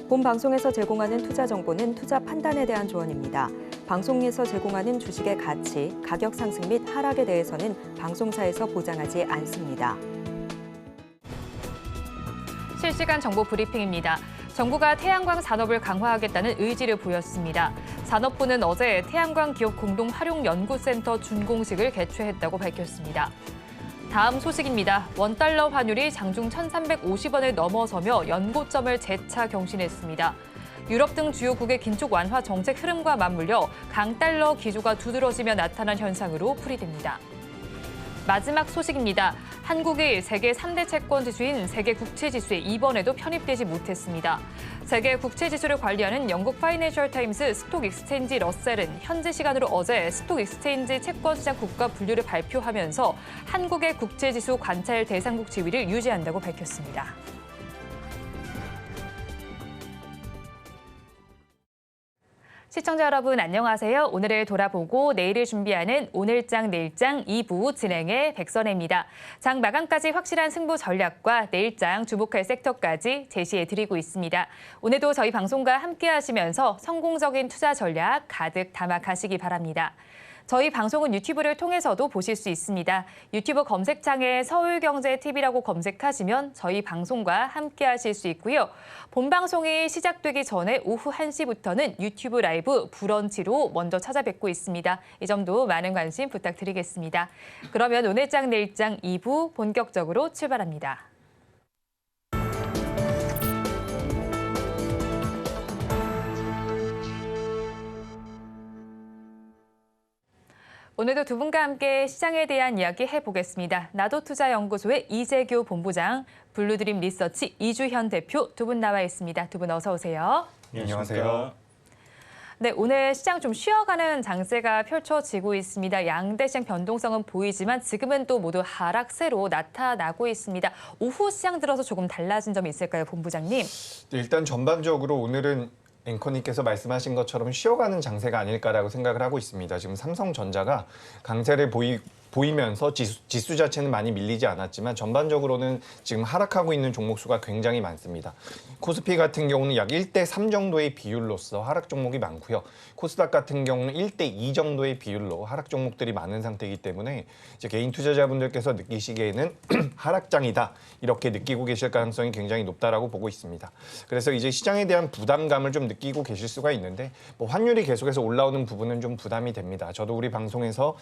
본 방송에서 제공하는 투자 정보는 투자 판단에 대한 조언입니다. 방송에서 제공하는 주식의 가치, 가격 상승 및 하락에 대해서는 방송사에서 보장하지 않습니다. 실시간 정보 브리핑입니다. 정부가 태양광 산업을 강화하겠다는 의지를 보였습니다. 산업부는 어제 태양광 기업 공동 활용 연구센터 준공식을 개최했다고 밝혔습니다. 다음 소식입니다. 원달러 환율이 장중 1,350원을 넘어서며 연고점을 재차 경신했습니다. 유럽 등 주요국의 긴축 완화 정책 흐름과 맞물려 강달러 기조가 두드러지며 나타난 현상으로 풀이됩니다. 마지막 소식입니다. 한국이 세계 3대 채권 지수인 세계 국채지수에 이번에도 편입되지 못했습니다. 세계 국채지수를 관리하는 영국 파이낸셜 타임스 스톡 익스체인지 러셀은 현지 시간으로 어제 스톡 익스체인지 채권 시장 국가 분류를 발표하면서 한국의 국채지수 관찰 대상국 지위를 유지한다고 밝혔습니다. 시청자 여러분 안녕하세요. 오늘을 돌아보고 내일을 준비하는 오늘장 내일장 2부 진행의 백선혜입니다. 장 마감까지 확실한 승부 전략과 내일장 주목할 섹터까지 제시해드리고 있습니다. 오늘도 저희 방송과 함께 하시면서 성공적인 투자 전략 가득 담아 가시기 바랍니다. 저희 방송은 유튜브를 통해서도 보실 수 있습니다. 유튜브 검색창에 서울경제TV라고 검색하시면 저희 방송과 함께 하실 수 있고요. 본 방송이 시작되기 전에 오후 1시부터는 유튜브 라이브 브런치로 먼저 찾아뵙고 있습니다. 이 점도 많은 관심 부탁드리겠습니다. 그러면 오늘장 내일장 2부 본격적으로 출발합니다. 오늘도 두 분과 함께 시장에 대한 이야기 해보겠습니다. 나도투자연구소의 이재규 본부장, 블루드림 리서치 이주현 대표 두 분 나와 있습니다. 두 분 어서 오세요. 안녕하세요. 네, 오늘 시장 좀 쉬어가는 장세가 펼쳐지고 있습니다. 양대 시장 변동성은 보이지만 지금은 또 모두 하락세로 나타나고 있습니다. 오후 시장 들어서 조금 달라진 점이 있을까요, 본부장님? 일단 전반적으로 오늘은 앵커님께서 말씀하신 것처럼 쉬어가는 장세가 아닐까라고 생각을 하고 있습니다. 지금 삼성전자가 강세를 보이면서 지수 자체는 많이 밀리지 않았지만 전반적으로는 지금 하락하고 있는 종목 수가 굉장히 많습니다. 코스피 같은 경우는 약 1대3 정도의 비율로서 하락 종목이 많고요. 코스닥 같은 경우는 1대2 정도의 비율로 하락 종목들이 많은 상태이기 때문에 이제 개인 투자자분들께서 느끼시기에는 하락장이다 이렇게 느끼고 계실 가능성이 굉장히 높다라고 보고 있습니다. 그래서 이제 시장에 대한 부담감을 좀 느끼고 계실 수가 있는데 뭐 환율이 계속해서 올라오는 부분은 좀 부담이 됩니다. 저도 우리 방송에서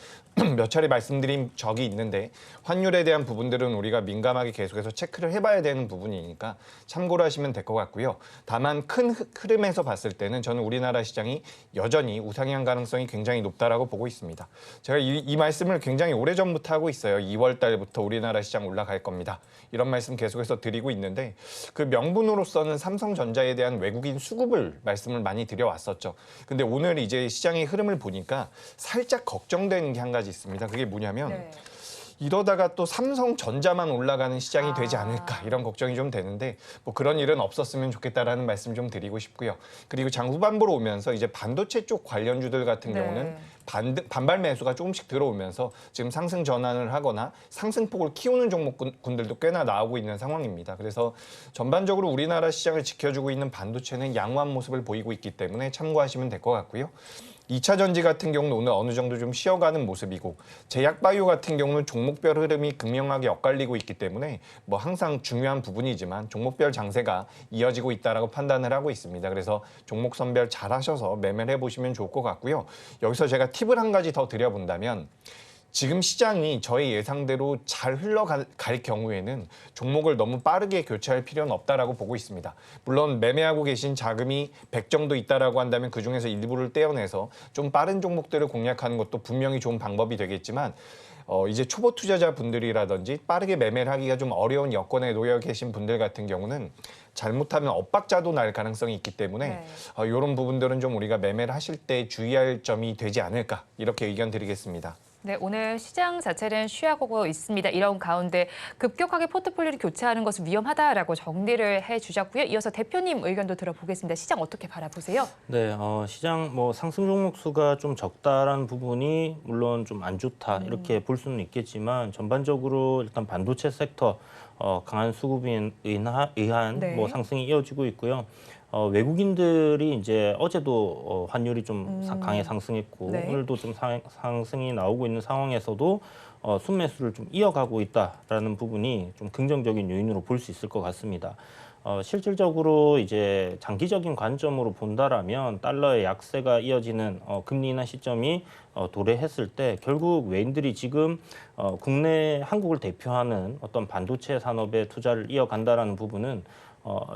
몇 차례 말씀드린 적이 있는데 환율에 대한 부분들은 우리가 민감하게 계속해서 체크를 해봐야 되는 부분이니까 참고를 하시면 될 것 같고요. 다만 큰 흐름에서 봤을 때는 저는 우리나라 시장이 여전히 우상향 가능성이 굉장히 높다라고 보고 있습니다. 제가 이 말씀을 굉장히 오래전부터 하고 있어요. 2월 달부터 우리나라 시장 올라갈 겁니다. 이런 말씀 계속해서 드리고 있는데 그 명분으로서는 삼성전자에 대한 외국인 수급을 말씀을 많이 드려왔었죠. 근데 오늘 이제 시장의 흐름을 보니까 살짝 걱정되는 게 한 가지 있습니다. 그게 뭐냐면 네. 이러다가 또 삼성전자만 올라가는 시장이 되지 않을까 이런 걱정이 좀 되는데 뭐 그런 일은 없었으면 좋겠다라는 말씀 좀 드리고 싶고요. 그리고 장 후반부로 오면서 이제 반도체 쪽 관련주들 같은 경우는 반발 매수가 조금씩 들어오면서 지금 상승 전환을 하거나 상승폭을 키우는 종목군들도 꽤나 나오고 있는 상황입니다. 그래서 전반적으로 우리나라 시장을 지켜주고 있는 반도체는 양호한 모습을 보이고 있기 때문에 참고하시면 될 것 같고요. 2차 전지 같은 경우는 오늘 어느 정도 좀 쉬어가는 모습이고 제약바이오 같은 경우는 종목별 흐름이 극명하게 엇갈리고 있기 때문에 뭐 항상 중요한 부분이지만 종목별 장세가 이어지고 있다라고 판단을 하고 있습니다. 그래서 종목 선별 잘 하셔서 매매를 해보시면 좋을 것 같고요. 여기서 제가 팁을 한 가지 더 드려본다면 지금 시장이 저의 예상대로 잘 흘러갈 경우에는 종목을 너무 빠르게 교체할 필요는 없다라고 보고 있습니다. 물론 매매하고 계신 자금이 100 정도 있다라고 한다면 그중에서 일부를 떼어내서 좀 빠른 종목들을 공략하는 것도 분명히 좋은 방법이 되겠지만 이제 초보 투자자분들이라든지 빠르게 매매를 하기가 좀 어려운 여건에 놓여 계신 분들 같은 경우는 잘못하면 엇박자도 날 가능성이 있기 때문에 이런 부분들은 좀 우리가 매매를 하실 때 주의할 점이 되지 않을까 이렇게 의견 드리겠습니다. 네, 오늘 시장 자체는 쉬어가고 있습니다. 이런 가운데 급격하게 포트폴리오를 교체하는 것은 위험하다라고 정리를 해주셨고요. 이어서 대표님 의견도 들어보겠습니다. 시장 어떻게 바라보세요? 네, 시장 상승 종목 수가 좀 적다라는 부분이 물론 좀 안 좋다 이렇게 볼 수는 있겠지만 전반적으로 일단 반도체 섹터 강한 수급에 의한 네. 뭐 상승이 이어지고 있고요. 외국인들이 이제 어제도 환율이 좀 강하게 상승했고 네. 오늘도 좀 상승이 나오고 있는 상황에서도 순매수를 좀 이어가고 있다라는 부분이 좀 긍정적인 요인으로 볼 수 있을 것 같습니다. 실질적으로 이제 장기적인 관점으로 본다라면 달러의 약세가 이어지는 금리 인하 시점이 도래했을 때 결국 외인들이 지금 국내 한국을 대표하는 어떤 반도체 산업에 투자를 이어간다라는 부분은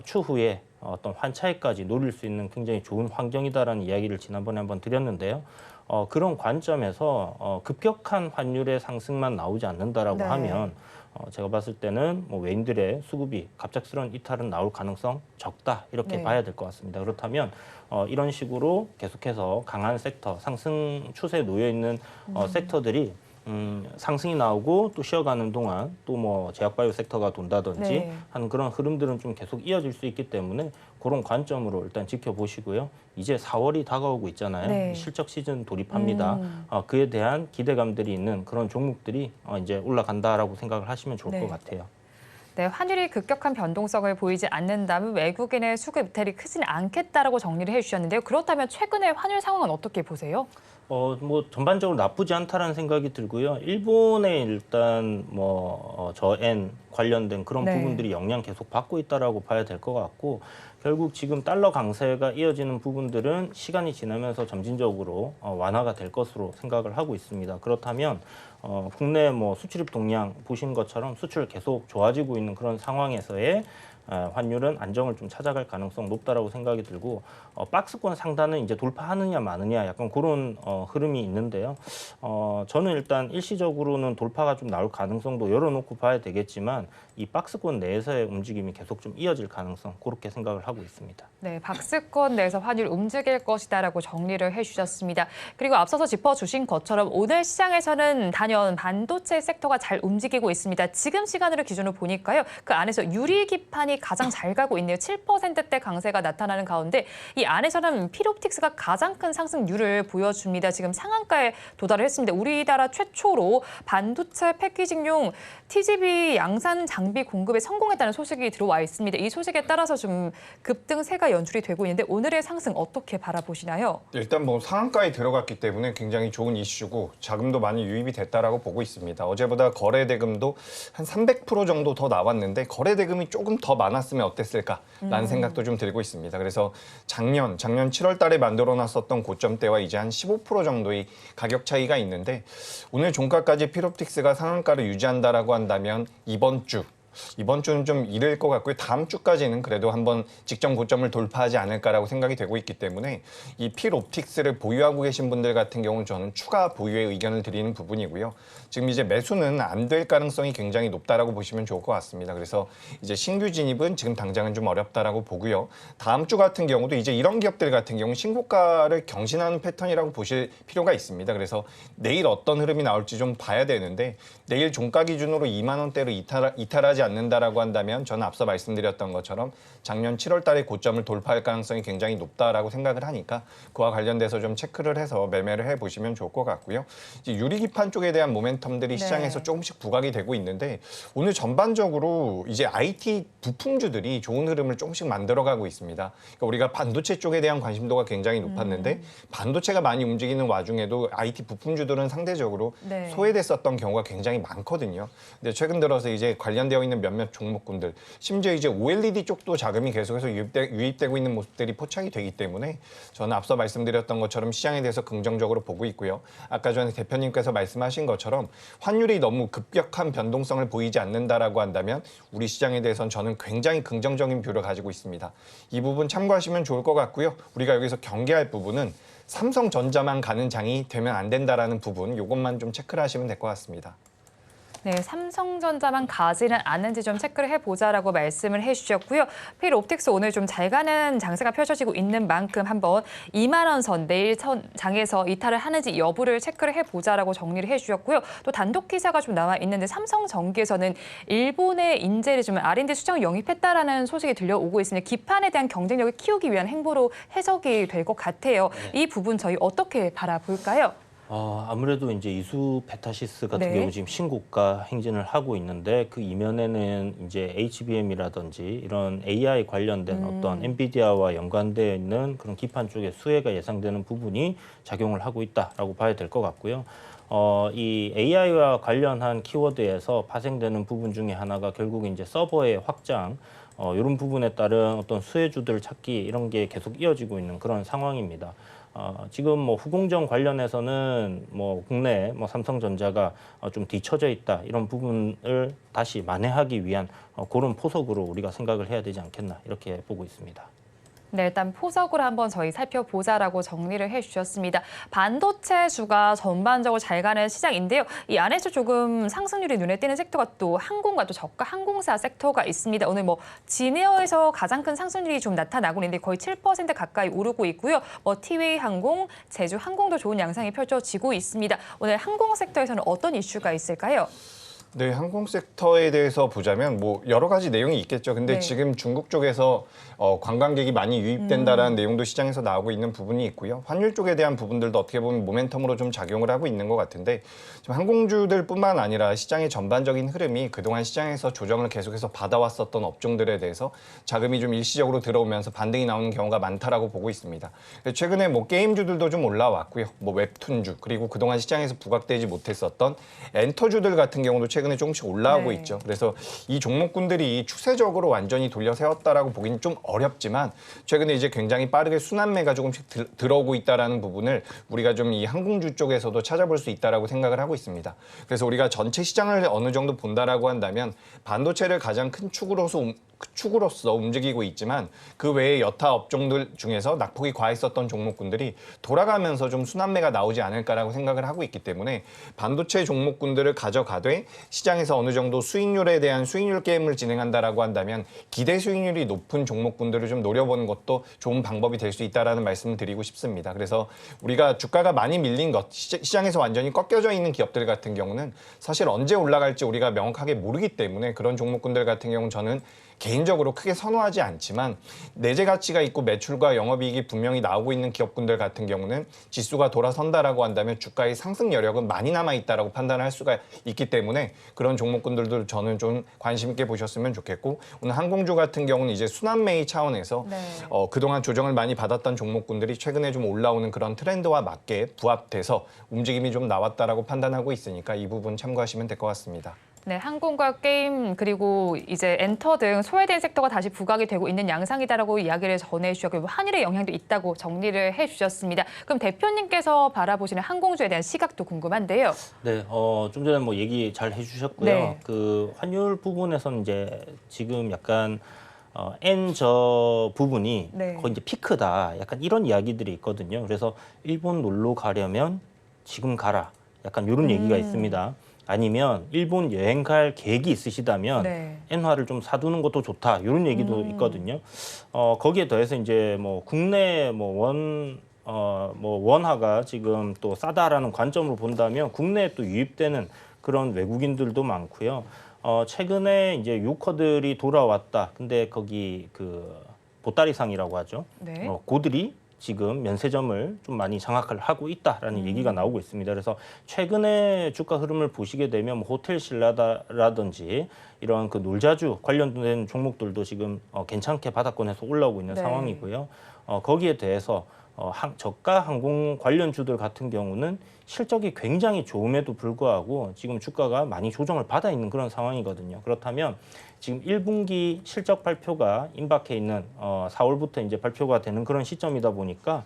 추후에 어떤 환차익까지 노릴 수 있는 굉장히 좋은 환경이다라는 이야기를 지난번에 한번 드렸는데요. 그런 관점에서 급격한 환율의 상승만 나오지 않는다라고 네. 하면 제가 봤을 때는 뭐 외인들의 수급이 갑작스러운 이탈은 나올 가능성 적다 이렇게 네. 봐야 될 것 같습니다. 그렇다면 이런 식으로 계속해서 강한 섹터, 상승 추세에 놓여 있는 섹터들이 상승이 나오고 또 쉬어가는 동안 또 뭐 제약바이오 섹터가 돈다든지 네. 하는 그런 흐름들은 좀 계속 이어질 수 있기 때문에 그런 관점으로 일단 지켜보시고요. 이제 4월이 다가오고 있잖아요. 네. 실적 시즌 돌입합니다. 그에 대한 기대감들이 있는 그런 종목들이 이제 올라간다라고 생각을 하시면 좋을 네. 것 같아요. 네, 환율이 급격한 변동성을 보이지 않는다면 외국인의 수급 이탈이 크지는 않겠다라고 정리를 해주셨는데요. 그렇다면 최근의 환율 상황은 어떻게 보세요? 뭐 전반적으로 나쁘지 않다라는 생각이 들고요. 일본의 일단 뭐 저엔 관련된 그런 네. 부분들이 영향 계속 받고 있다라고 봐야 될 것 같고 결국 지금 달러 강세가 이어지는 부분들은 시간이 지나면서 점진적으로 완화가 될 것으로 생각을 하고 있습니다. 그렇다면 국내 뭐 수출입 동향 보신 것처럼 수출 계속 좋아지고 있는 그런 상황에서의 환율은 안정을 좀 찾아갈 가능성 높다라고 생각이 들고 박스권 상단은 이제 돌파하느냐 마느냐 약간 그런 흐름이 있는데요. 저는 일단 일시적으로는 돌파가 좀 나올 가능성도 열어놓고 봐야 되겠지만 이 박스권 내에서의 움직임이 계속 좀 이어질 가능성 그렇게 생각을 하고 있습니다. 네, 박스권 내에서 환율 움직일 것이다라고 정리를 해주셨습니다. 그리고 앞서서 짚어주신 것처럼 오늘 시장에서는 단연 반도체 섹터가 잘 움직이고 있습니다. 지금 시간으로 기준으로 보니까요. 그 안에서 유리기판이 가장 잘 가고 있네요. 7%대 강세가 나타나는 가운데 이 안에서는 필옵틱스가 가장 큰 상승률을 보여줍니다. 지금 상한가에 도달을 했습니다. 우리나라 최초로 반도체 패키징용 TGV 양산 장비 공급에 성공했다는 소식이 들어와 있습니다. 이 소식에 따라서 좀 급등세가 연출이 되고 있는데 오늘의 상승 어떻게 바라보시나요? 일단 뭐 상한가에 들어갔기 때문에 굉장히 좋은 이슈고 자금도 많이 유입이 됐다라고 보고 있습니다. 어제보다 거래 대금도 한 300% 정도 더 나왔는데 거래 대금이 조금 더 많았으면 어땠을까라는 생각도 좀 들고 있습니다. 그래서 작년 7월 달에 만들어 놨었던 고점대와 이제 한 15% 정도의 가격 차이가 있는데 오늘 종가까지 필옵틱스가 상한가를 유지한다라고 한다면 이번 주는 좀 이를 것 같고요. 다음 주까지는 그래도 한번 직전 고점을 돌파하지 않을까라고 생각이 되고 있기 때문에 이 필옵틱스를 보유하고 계신 분들 같은 경우는 저는 추가 보유의 의견을 드리는 부분이고요. 지금 이제 매수는 안 될 가능성이 굉장히 높다라고 보시면 좋을 것 같습니다. 그래서 이제 신규 진입은 지금 당장은 좀 어렵다라고 보고요. 다음 주 같은 경우도 이제 이런 기업들 같은 경우 신고가를 경신하는 패턴이라고 보실 필요가 있습니다. 그래서 내일 어떤 흐름이 나올지 좀 봐야 되는데 내일 종가 기준으로 2만 원대로 이탈하지 않는다라고 한다면 저는 앞서 말씀드렸던 것처럼 작년 7월 달에 고점을 돌파할 가능성이 굉장히 높다라고 생각을 하니까 그와 관련돼서 좀 체크를 해서 매매를 해보시면 좋을 것 같고요. 이제 유리기판 쪽에 대한 모멘텀들이 시장에서 조금씩 부각이 되고 있는데 오늘 전반적으로 이제 IT 부품주들이 좋은 흐름을 조금씩 만들어가고 있습니다. 그러니까 우리가 반도체 쪽에 대한 관심도가 굉장히 높았는데 반도체가 많이 움직이는 와중에도 IT 부품주들은 상대적으로 네. 소외됐었던 경우가 굉장히 많거든요. 근데 최근 들어서 이제 관련되어 있는 몇몇 종목군들, 심지어 이제 OLED 쪽도 자금이 계속해서 유입되고 있는 모습들이 포착이 되기 때문에 저는 앞서 말씀드렸던 것처럼 시장에 대해서 긍정적으로 보고 있고요. 아까 전에 대표님께서 말씀하신 것처럼 환율이 너무 급격한 변동성을 보이지 않는다라고 한다면 우리 시장에 대해서는 저는 굉장히 긍정적인 뷰를 가지고 있습니다. 이 부분 참고하시면 좋을 것 같고요. 우리가 여기서 경계할 부분은 삼성전자만 가는 장이 되면 안 된다라는 부분, 이것만 좀 체크를 하시면 될 것 같습니다. 네, 삼성전자만 가지는 않는지 좀 체크를 해보자라고 말씀을 해주셨고요. 필옵틱스 오늘 좀 잘 가는 장세가 펼쳐지고 있는 만큼 한번 2만 원 선 내일 장에서 이탈을 하는지 여부를 체크를 해보자라고 정리를 해주셨고요. 또 단독 기사가 좀 나와 있는데 삼성전기에서는 일본의 인재를 좀 R&D 수장을 영입했다라는 소식이 들려오고 있습니다. 기판에 대한 경쟁력을 키우기 위한 행보로 해석이 될 것 같아요. 이 부분 저희 어떻게 바라볼까요? 아무래도 이제 이수 페타시스 같은 네. 경우 지금 신고가 행진을 하고 있는데 그 이면에는 이제 HBM이라든지 이런 AI 관련된 어떤 엔비디아와 연관되어 있는 그런 기판 쪽의 수혜가 예상되는 부분이 작용을 하고 있다라고 봐야 될 것 같고요. 이 AI와 관련한 키워드에서 파생되는 부분 중에 하나가 결국 이제 서버의 확장, 이런 부분에 따른 어떤 수혜주들 찾기 이런 게 계속 이어지고 있는 그런 상황입니다. 지금 뭐 후공정 관련해서는 뭐 국내 뭐 삼성전자가 좀 뒤처져 있다 이런 부분을 다시 만회하기 위한 그런 포석으로 우리가 생각을 해야 되지 않겠나 이렇게 보고 있습니다. 네, 일단 포석으로 한번 저희 살펴보자라고 정리를 해주셨습니다. 반도체주가 전반적으로 잘 가는 시장인데요. 이 안에서 조금 상승률이 눈에 띄는 섹터가 또 항공과 또 저가 항공사 섹터가 있습니다. 오늘 뭐 진에어에서 가장 큰 상승률이 좀 나타나고 있는데 거의 7% 가까이 오르고 있고요. 뭐 티웨이 항공, 제주 항공도 좋은 양상이 펼쳐지고 있습니다. 오늘 항공 섹터에서는 어떤 이슈가 있을까요? 네, 항공 섹터에 대해서 보자면 뭐 여러 가지 내용이 있겠죠. 근데 네. 지금 중국 쪽에서 관광객이 많이 유입된다라는 내용도 시장에서 나오고 있는 부분이 있고요. 환율 쪽에 대한 부분들도 어떻게 보면 모멘텀으로 좀 작용을 하고 있는 것 같은데 지금 항공주들뿐만 아니라 시장의 전반적인 흐름이 그동안 시장에서 조정을 계속해서 받아왔었던 업종들에 대해서 자금이 좀 일시적으로 들어오면서 반등이 나오는 경우가 많다라고 보고 있습니다. 최근에 뭐 게임주들도 좀 올라왔고요. 뭐 웹툰주 그리고 그동안 시장에서 부각되지 못했었던 엔터주들 같은 경우도 최근에 조금씩 올라오고 네. 있죠. 그래서 이 종목군들이 추세적으로 완전히 돌려 세웠다라고 보기는 좀 어렵지만 최근에 이제 굉장히 빠르게 순환매가 조금씩 들어오고 있다라는 부분을 우리가 좀 이 항공주 쪽에서도 찾아볼 수 있다라고 생각을 하고 있습니다. 그래서 우리가 전체 시장을 어느 정도 본다라고 한다면 반도체를 가장 큰 축으로서 움직이고 있지만 그 외에 여타 업종들 중에서 낙폭이 과했었던 종목군들이 돌아가면서 좀 순환매가 나오지 않을까라고 생각을 하고 있기 때문에 반도체 종목군들을 가져가되 시장에서 어느 정도 수익률에 대한 수익률 게임을 진행한다라고 한다면 기대 수익률이 높은 종목군들을 좀 노려보는 것도 좋은 방법이 될 수 있다라는 말씀을 드리고 싶습니다. 그래서 우리가 주가가 많이 밀린 것, 시장에서 완전히 꺾여져 있는 기업들 같은 경우는 사실 언제 올라갈지 우리가 명확하게 모르기 때문에 그런 종목군들 같은 경우는 저는 개인적으로 크게 선호하지 않지만 내재 가치가 있고 매출과 영업이익이 분명히 나오고 있는 기업군들 같은 경우는 지수가 돌아선다라고 한다면 주가의 상승 여력은 많이 남아있다라고 판단할 수가 있기 때문에 그런 종목군들도 저는 좀 관심 있게 보셨으면 좋겠고 오늘 항공주 같은 경우는 이제 순환매의 차원에서 네. 그동안 조정을 많이 받았던 종목군들이 최근에 좀 올라오는 그런 트렌드와 맞게 부합돼서 움직임이 좀 나왔다라고 판단하고 있으니까 이 부분 참고하시면 될 것 같습니다. 네, 항공과 게임 그리고 이제 엔터 등 소외된 섹터가 다시 부각이 되고 있는 양상이다라고 이야기를 전해주셨고 환율의 영향도 있다고 정리를 해주셨습니다. 그럼 대표님께서 바라보시는 항공주에 대한 시각도 궁금한데요. 네, 좀 전에 뭐 얘기 잘 해주셨고요. 네. 그 환율 부분에서는 이제 지금 약간 N저 부분이 네. 거의 이제 피크다. 약간 이런 이야기들이 있거든요. 그래서 일본 놀러 가려면 지금 가라. 약간 이런 얘기가 있습니다. 아니면 일본 여행 갈 계획이 있으시다면 네. 엔화를 좀 사두는 것도 좋다. 이런 얘기도 있거든요. 거기에 더해서 이제 뭐 국내 뭐 원화가 지금 또 싸다라는 관점으로 본다면 국내에 또 유입되는 그런 외국인들도 많고요. 최근에 이제 유커들이 돌아왔다. 근데 거기 그 보따리상이라고 하죠. 네. 고들이 지금 면세점을 좀 많이 장악을 하고 있다라는 얘기가 나오고 있습니다. 그래서 최근에 주가 흐름을 보시게 되면 뭐 호텔 신라라든지 이런 그 놀자주 관련된 종목들도 지금 괜찮게 바닥권에서 올라오고 있는 네. 상황이고요. 거기에 대해서 저가 항공 관련주들 같은 경우는 실적이 굉장히 좋음에도 불구하고 지금 주가가 많이 조정을 받아 있는 그런 상황이거든요. 그렇다면 지금 1분기 실적 발표가 임박해 있는 4월부터 이제 발표가 되는 그런 시점이다 보니까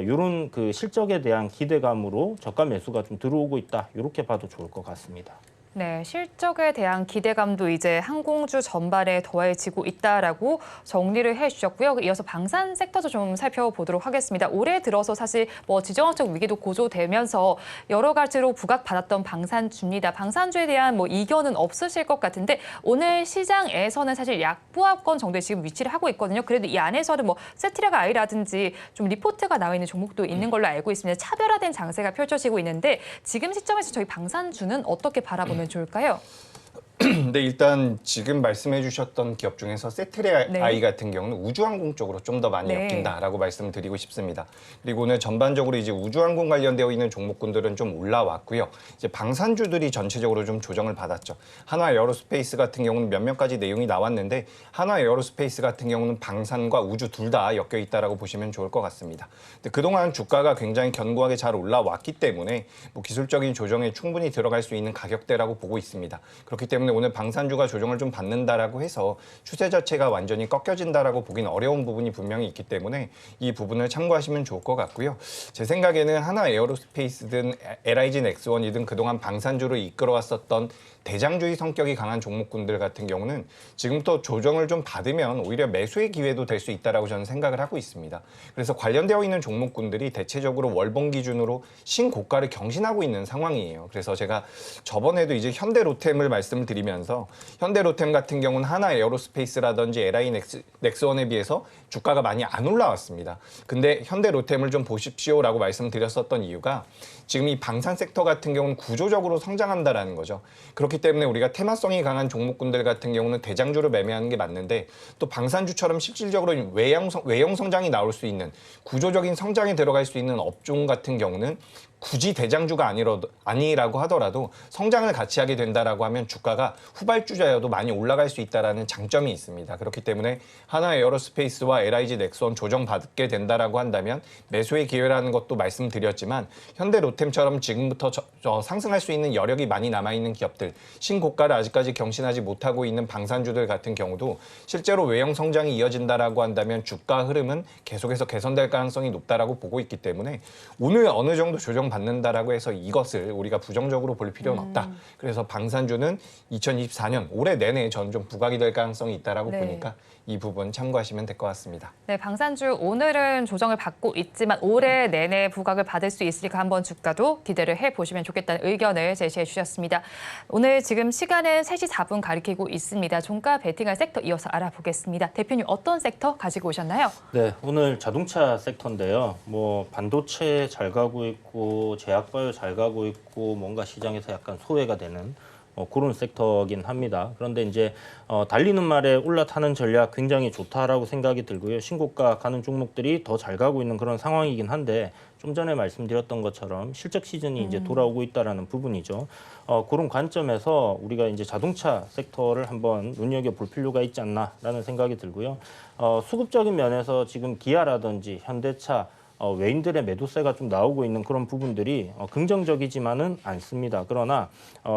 이런 그 실적에 대한 기대감으로 저가 매수가 좀 들어오고 있다. 이렇게 봐도 좋을 것 같습니다. 네, 실적에 대한 기대감도 이제 항공주 전반에 더해지고 있다라고 정리를 해주셨고요. 이어서 방산 섹터도 좀 살펴보도록 하겠습니다. 올해 들어서 사실 뭐 지정학적 위기도 고조되면서 여러 가지로 부각받았던 방산주입니다. 방산주에 대한 뭐 이견은 없으실 것 같은데 오늘 시장에서는 사실 약보합권 정도에 지금 위치를 하고 있거든요. 그래도 이 안에서는 뭐 세트라가 아이라든지 좀 리포트가 나와 있는 종목도 있는 걸로 알고 있습니다. 차별화된 장세가 펼쳐지고 있는데 지금 시점에서 저희 방산주는 어떻게 바라보면 좋을까요? 근데 일단 지금 말씀해 주셨던 기업 중에서 세트레 네. 아이 같은 경우는 우주항공 쪽으로 좀 더 많이 네. 엮인다라고 말씀드리고 싶습니다. 그리고 오늘 전반적으로 이제 우주항공 관련되어 있는 종목군들은 좀 올라왔고요. 이제 방산주들이 전체적으로 좀 조정을 받았죠. 한화 에어로스페이스 같은 경우는 몇몇 가지 내용이 나왔는데 한화 에어로스페이스 같은 경우는 방산과 우주 둘 다 엮여 있다라고 보시면 좋을 것 같습니다. 근데 그동안 주가가 굉장히 견고하게 잘 올라왔기 때문에 뭐 기술적인 조정에 충분히 들어갈 수 있는 가격대라고 보고 있습니다. 그렇기 때문에 오늘 방산주가 조정을 좀 받는다라고 해서 추세 자체가 완전히 꺾여진다라고 보기는 어려운 부분이 분명히 있기 때문에 이 부분을 참고하시면 좋을 것 같고요. 제 생각에는 하나 에어로스페이스든 LIG 넥스원이든 그동안 방산주를 이끌어왔었던 대장주의 성격이 강한 종목군들 같은 경우는 지금부터 조정을 좀 받으면 오히려 매수의 기회도 될 수 있다라고 저는 생각을 하고 있습니다. 그래서 관련되어 있는 종목군들이 대체적으로 월봉 기준으로 신고가를 경신하고 있는 상황이에요. 그래서 제가 저번에도 이제 현대로템을 말씀을 드리면서 현대로템 같은 경우는 하나 에어로스페이스라든지 LI 넥스원에 비해서 주가가 많이 안 올라왔습니다. 근데 현대로템을 좀 보십시오라고 말씀드렸었던 이유가 지금 이 방산 섹터 같은 경우는 구조적으로 성장한다라는 거죠. 그렇기 때문에 우리가 테마성이 강한 종목군들 같은 경우는 대장주로 매매하는 게 맞는데 또 방산주처럼 실질적으로 외형 성장이 나올 수 있는 구조적인 성장에 들어갈 수 있는 업종 같은 경우는 굳이 대장주가 아니라고 하더라도 성장을 같이 하게 된다라고 하면 주가가 후발주자여도 많이 올라갈 수 있다라는 장점이 있습니다. 그렇기 때문에 하나 에어로스페이스와 LIG 넥스원 조정받게 된다라고 한다면 매수의 기회라는 것도 말씀드렸지만 현대로템처럼 지금부터 상승할 수 있는 여력이 많이 남아있는 기업들, 신고가를 아직까지 경신하지 못하고 있는 방산주들 같은 경우도 실제로 외형 성장이 이어진다라고 한다면 주가 흐름은 계속해서 개선될 가능성이 높다라고 보고 있기 때문에 오늘 어느 정도 조정받는다라고 해서 이것을 우리가 부정적으로 볼 필요는 없다. 그래서 방산주는 2024년 올해 내내 저는 좀 부각이 될 가능성이 있다라고 네. 보니까 이 부분 참고하시면 될 것 같습니다. 네, 방산주 오늘은 조정을 받고 있지만 올해 내내 부각을 받을 수 있으니까 한번 주가도 기대를 해보시면 좋겠다는 의견을 제시해 주셨습니다. 오늘 지금 시간은 3시 4분 가리키고 있습니다. 종가 베팅할 섹터 이어서 알아보겠습니다. 대표님 어떤 섹터 가지고 오셨나요? 네, 오늘 자동차 섹터인데요. 뭐 반도체 잘 가고 있고 제약바이오 잘 가고 있고 뭔가 시장에서 약간 소외가 되는 그런 섹터긴 합니다. 그런데 이제 달리는 말에 올라타는 전략 굉장히 좋다라고 생각이 들고요. 신고가 가는 종목들이 더 잘 가고 있는 그런 상황이긴 한데 좀 전에 말씀드렸던 것처럼 실적 시즌이 이제 돌아오고 있다라는 부분이죠. 그런 관점에서 우리가 이제 자동차 섹터를 한번 눈여겨볼 필요가 있지 않나라는 생각이 들고요. 수급적인 면에서 지금 기아라든지 현대차 외인들의 매도세가 좀 나오고 있는 그런 부분들이 긍정적이지만은 않습니다. 그러나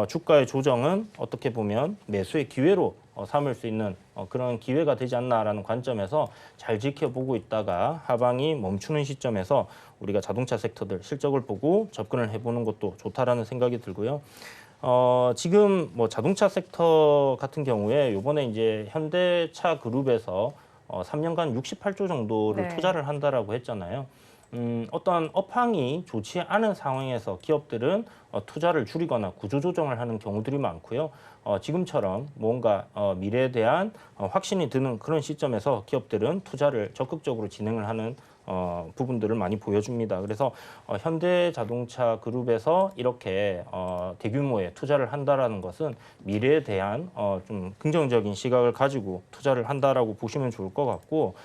주가의 조정은 어떻게 보면 매수의 기회로 삼을 수 있는 그런 기회가 되지 않나라는 관점에서 잘 지켜보고 있다가 하방이 멈추는 시점에서 우리가 자동차 섹터들 실적을 보고 접근을 해보는 것도 좋다라는 생각이 들고요. 지금 뭐 자동차 섹터 같은 경우에 이번에 이제 현대차 그룹에서 3년간 68조 정도를 네. 투자를 한다라고 했잖아요. 어떤 업황이 좋지 않은 상황에서 기업들은 투자를 줄이거나 구조조정을 하는 경우들이 많고요. 지금처럼 뭔가 미래에 대한 확신이 드는 그런 시점에서 기업들은 투자를 적극적으로 진행을 하는 부분들을 많이 보여줍니다. 그래서 현대자동차 그룹에서 이렇게 대규모의 투자를 한다라는 것은 미래에 대한 좀 긍정적인 시각을 가지고 투자를 한다라고 보시면 좋을 것 같고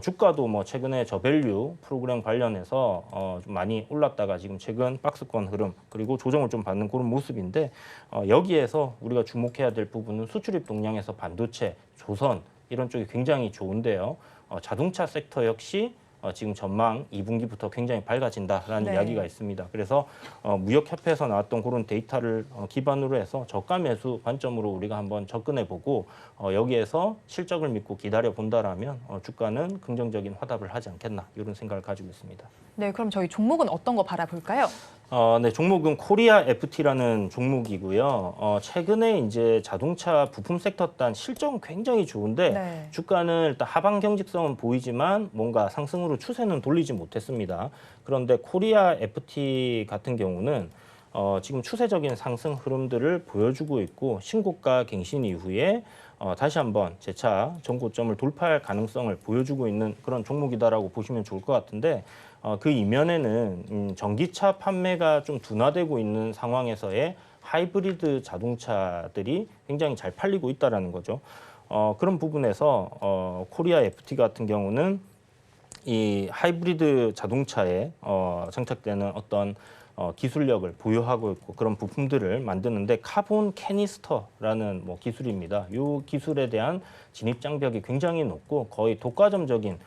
주가도 뭐 최근에 저밸류 프로그램 관련해서 좀 많이 올랐다가 지금 최근 박스권 흐름 그리고 조정을 좀 받는 그런 모습인데 여기에서 우리가 주목해야 될 부분은 수출입 동향에서 반도체, 조선 이런 쪽이 굉장히 좋은데요. 자동차 섹터 역시 지금 전망 2분기부터 굉장히 밝아진다라는 네. 이야기가 있습니다. 그래서 무역협회에서 나왔던 그런 데이터를 기반으로 해서 저가 매수 관점으로 우리가 한번 접근해보고 여기에서 실적을 믿고 기다려본다라면 주가는 긍정적인 화답을 하지 않겠나 이런 생각을 가지고 있습니다. 네, 그럼 저희 종목은 어떤 거 바라볼까요? 네, 종목은 코리아 FT라는 종목이고요. 최근에 이제 자동차 부품 섹터 단 실적은 굉장히 좋은데 네. 주가는 일단 하방 경직성은 보이지만 뭔가 상승으로 추세는 돌리지 못했습니다. 그런데 코리아 FT 같은 경우는 지금 추세적인 상승 흐름들을 보여주고 있고 신고가 갱신 이후에 다시 한번 재차 전고점을 돌파할 가능성을 보여주고 있는 그런 종목이다라고 보시면 좋을 것 같은데 그 이면에는 전기차 판매가 좀 둔화되고 있는 상황에서의 하이브리드 자동차들이 굉장히 잘 팔리고 있다라는 거죠. 그런 부분에서 코리아 FT 같은 경우는 이 하이브리드 자동차에 장착되는 어떤 기술력을 보유하고 있고 그런 부품들을 만드는데 카본 캐니스터라는 기술입니다. 이 기술에 대한 진입 장벽이 굉장히 높고 거의 독과점적인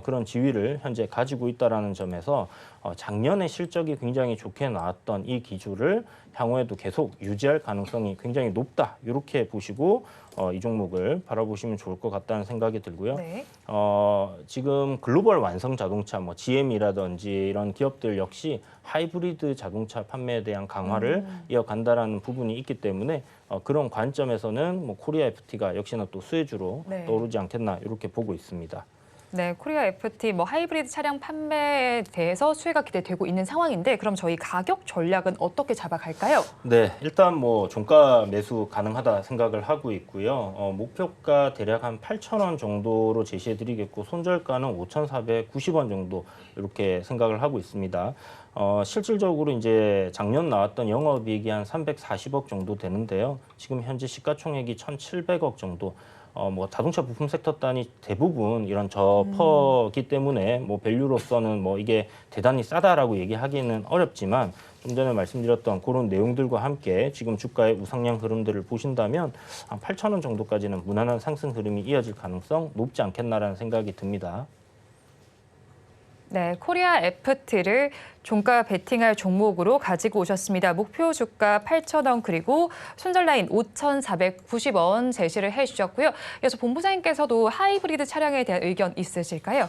그런 지위를 현재 가지고 있다라는 점에서 작년에 실적이 굉장히 좋게 나왔던 이 기술을 향후에도 계속 유지할 가능성이 굉장히 높다. 이렇게 보시고 이 종목을 바라보시면 좋을 것 같다는 생각이 들고요. 네. 지금 글로벌 완성 자동차, GM이라든지 이런 기업들 역시 하이브리드 자동차 판매에 대한 강화를 이어간다라는 부분이 있기 때문에 그런 관점에서는 코리아 FT가 역시나 또 수혜주로 네. 떠오르지 않겠나 이렇게 보고 있습니다. 네, 코리아 FT 하이브리드 차량 판매에 대해서 수혜가 기대되고 있는 상황인데 그럼 저희 가격 전략은 어떻게 잡아갈까요? 네, 일단 종가 매수 가능하다 생각을 하고 있고요. 목표가 대략 한 8,000원 정도로 제시해드리겠고 손절가는 5,490원 정도 이렇게 생각을 하고 있습니다. 실질적으로 이제 작년 나왔던 영업이익이 한 340억 정도 되는데요. 지금 현재 시가총액이 1,700억 정도. 자동차 부품 섹터 단위 대부분 이런 저퍼기 때문에 밸류로서는 이게 대단히 싸다라고 얘기하기는 어렵지만 좀 전에 말씀드렸던 그런 내용들과 함께 지금 주가의 우상향 흐름들을 보신다면 한 8,000원 정도까지는 무난한 상승 흐름이 이어질 가능성 높지 않겠나라는 생각이 듭니다. 네, 코리아 FT를 종가 베팅할 종목으로 가지고 오셨습니다. 목표 주가 8,000원 그리고 손절 라인 5,490원 제시를 해주셨고요. 이어서 본부장님께서도 하이브리드 차량에 대한 의견 있으실까요?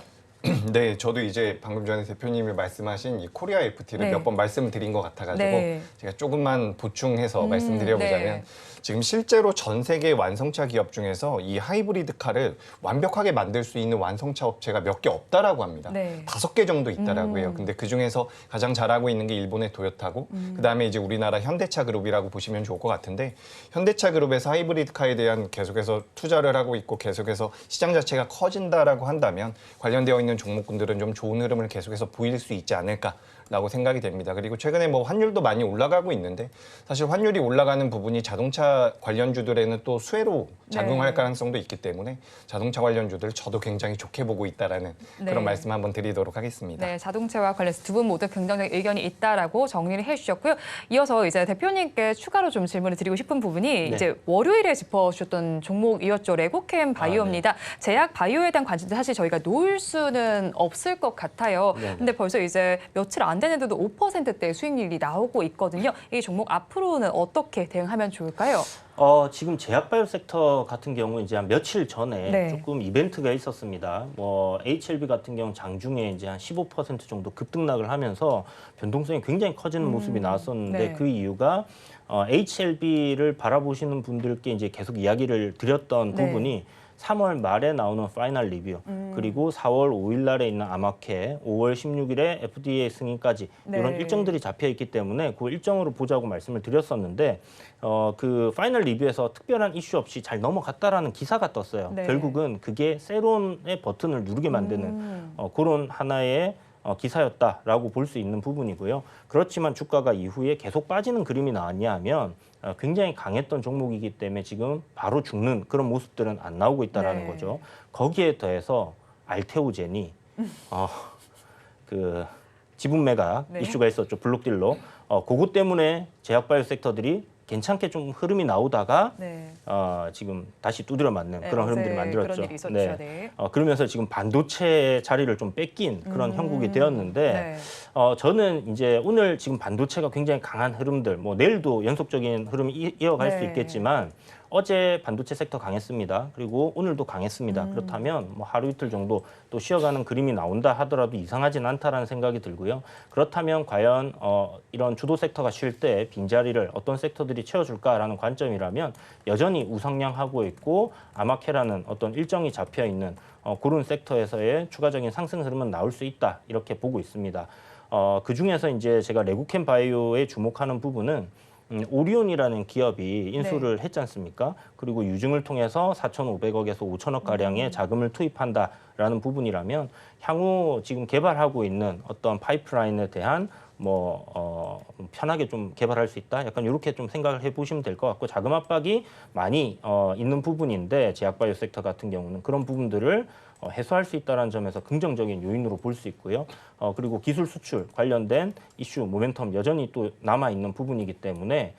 네, 저도 이제 방금 전에 대표님이 말씀하신 이 코리아 FT를 네. 몇 번 말씀을 드린 것 같아가지고 네. 제가 조금만 보충해서 말씀드려보자면 네. 지금 실제로 전 세계 완성차 기업 중에서 이 하이브리드 카를 완벽하게 만들 수 있는 완성차 업체가 몇 개 없다라고 합니다. 네. 5개 정도 있다라고 해요. 근데 그 중에서 가장 잘하고 있는 게 일본의 도요타고 그다음에 이제 우리나라 현대차 그룹이라고 보시면 좋을 것 같은데 현대차 그룹에서 하이브리드 카에 대한 계속해서 투자를 하고 있고 계속해서 시장 자체가 커진다라고 한다면 관련되어 있는 종목군들은 좀 좋은 흐름을 계속해서 보일 수 있지 않을까라고 생각이 됩니다. 그리고 최근에 환율도 많이 올라가고 있는데 사실 환율이 올라가는 부분이 자동차 관련주들에는 또 수혜로 작용할 네. 가능성도 있기 때문에 자동차 관련주들 저도 굉장히 좋게 보고 있다라는 네. 그런 말씀 한번 드리도록 하겠습니다. 네, 자동차와 관련해서 두 분 모두 긍정적인 의견이 있다라고 정리를 해주셨고요. 이어서 이제 대표님께 추가로 좀 질문을 드리고 싶은 부분이 네. 이제 월요일에 짚어주셨던 종목이었죠. 레고캠 바이오입니다. 제약 바이오에 대한 관심도 사실 저희가 놓을 수는 없을 것 같아요. 네. 근데 벌써 이제 며칠 안 됐는데도 5%대 수익률이 나오고 있거든요. 이 종목 앞으로는 어떻게 대응하면 좋을까요? 지금 제약바이오 섹터 같은 경우 이제 한 며칠 전에 네. 조금 이벤트가 있었습니다. HLB 같은 경우 장중에 이제 한 15% 정도 급등락을 하면서 변동성이 굉장히 커지는 모습이 나왔었는데 네. 그 이유가 HLB를 바라보시는 분들께 이제 계속 이야기를 드렸던 네. 부분이 3월 말에 나오는 파이널 리뷰 그리고 4월 5일 날에 있는 아마케 5월 16일에 FDA 승인까지 네. 이런 일정들이 잡혀 있기 때문에 그 일정으로 보자고 말씀을 드렸었는데 그 파이널 리뷰에서 특별한 이슈 없이 잘 넘어갔다라는 기사가 떴어요. 네. 결국은 그게 세론의 버튼을 누르게 만드는 그런 하나의 기사였다라고 볼 수 있는 부분이고요. 그렇지만 주가가 이후에 계속 빠지는 그림이 나왔냐 하면 굉장히 강했던 종목이기 때문에 지금 바로 죽는 그런 모습들은 안 나오고 있다라는 네. 거죠. 거기에 더해서 알테오젠이 그 지분 매각 네. 이슈가 있었죠. 블록딜로. 그것 때문에 제약바이오 섹터들이 괜찮게 좀 흐름이 나오다가 네. 지금 다시 두드려 맞는 네, 그런 어제 흐름들이 만들었죠. 그런 일이 있었죠. 네. 네. 그러면서 지금 반도체 자리를 좀 뺏긴 그런 형국이 되었는데 네. 저는 이제 오늘 지금 반도체가 굉장히 강한 흐름들, 내일도 연속적인 흐름이 이어갈 수 네. 있겠지만 어제 반도체 섹터 강했습니다. 그리고 오늘도 강했습니다. 그렇다면 하루 이틀 정도 또 쉬어가는 그림이 나온다 하더라도 이상하진 않다라는 생각이 들고요. 그렇다면 과연 이런 주도 섹터가 쉴 때 빈자리를 어떤 섹터들이 채워줄까라는 관점이라면 여전히 우상향하고 있고 아마케라는 어떤 일정이 잡혀 있는 그런 섹터에서의 추가적인 상승 흐름은 나올 수 있다 이렇게 보고 있습니다. 그 중에서 이제 제가 레고캠 바이오에 주목하는 부분은 오리온이라는 기업이 인수를 했지 않습니까? 그리고 유증을 통해서 4,500억에서 5천억 가량의 자금을 투입한다라는 부분이라면 향후 지금 개발하고 있는 어떤 파이프라인에 대한 편하게 좀 개발할 수 있다. 약간 이렇게 좀 생각을 해보시면 될 것 같고 자금 압박이 많이 있는 부분인데 제약바이오 섹터 같은 경우는 그런 부분들을 해소할 수 있다는 점에서 긍정적인 요인으로 볼 수 있고요. 그리고 기술 수출 관련된 이슈 모멘텀 여전히 또 남아 있는 부분이기 때문에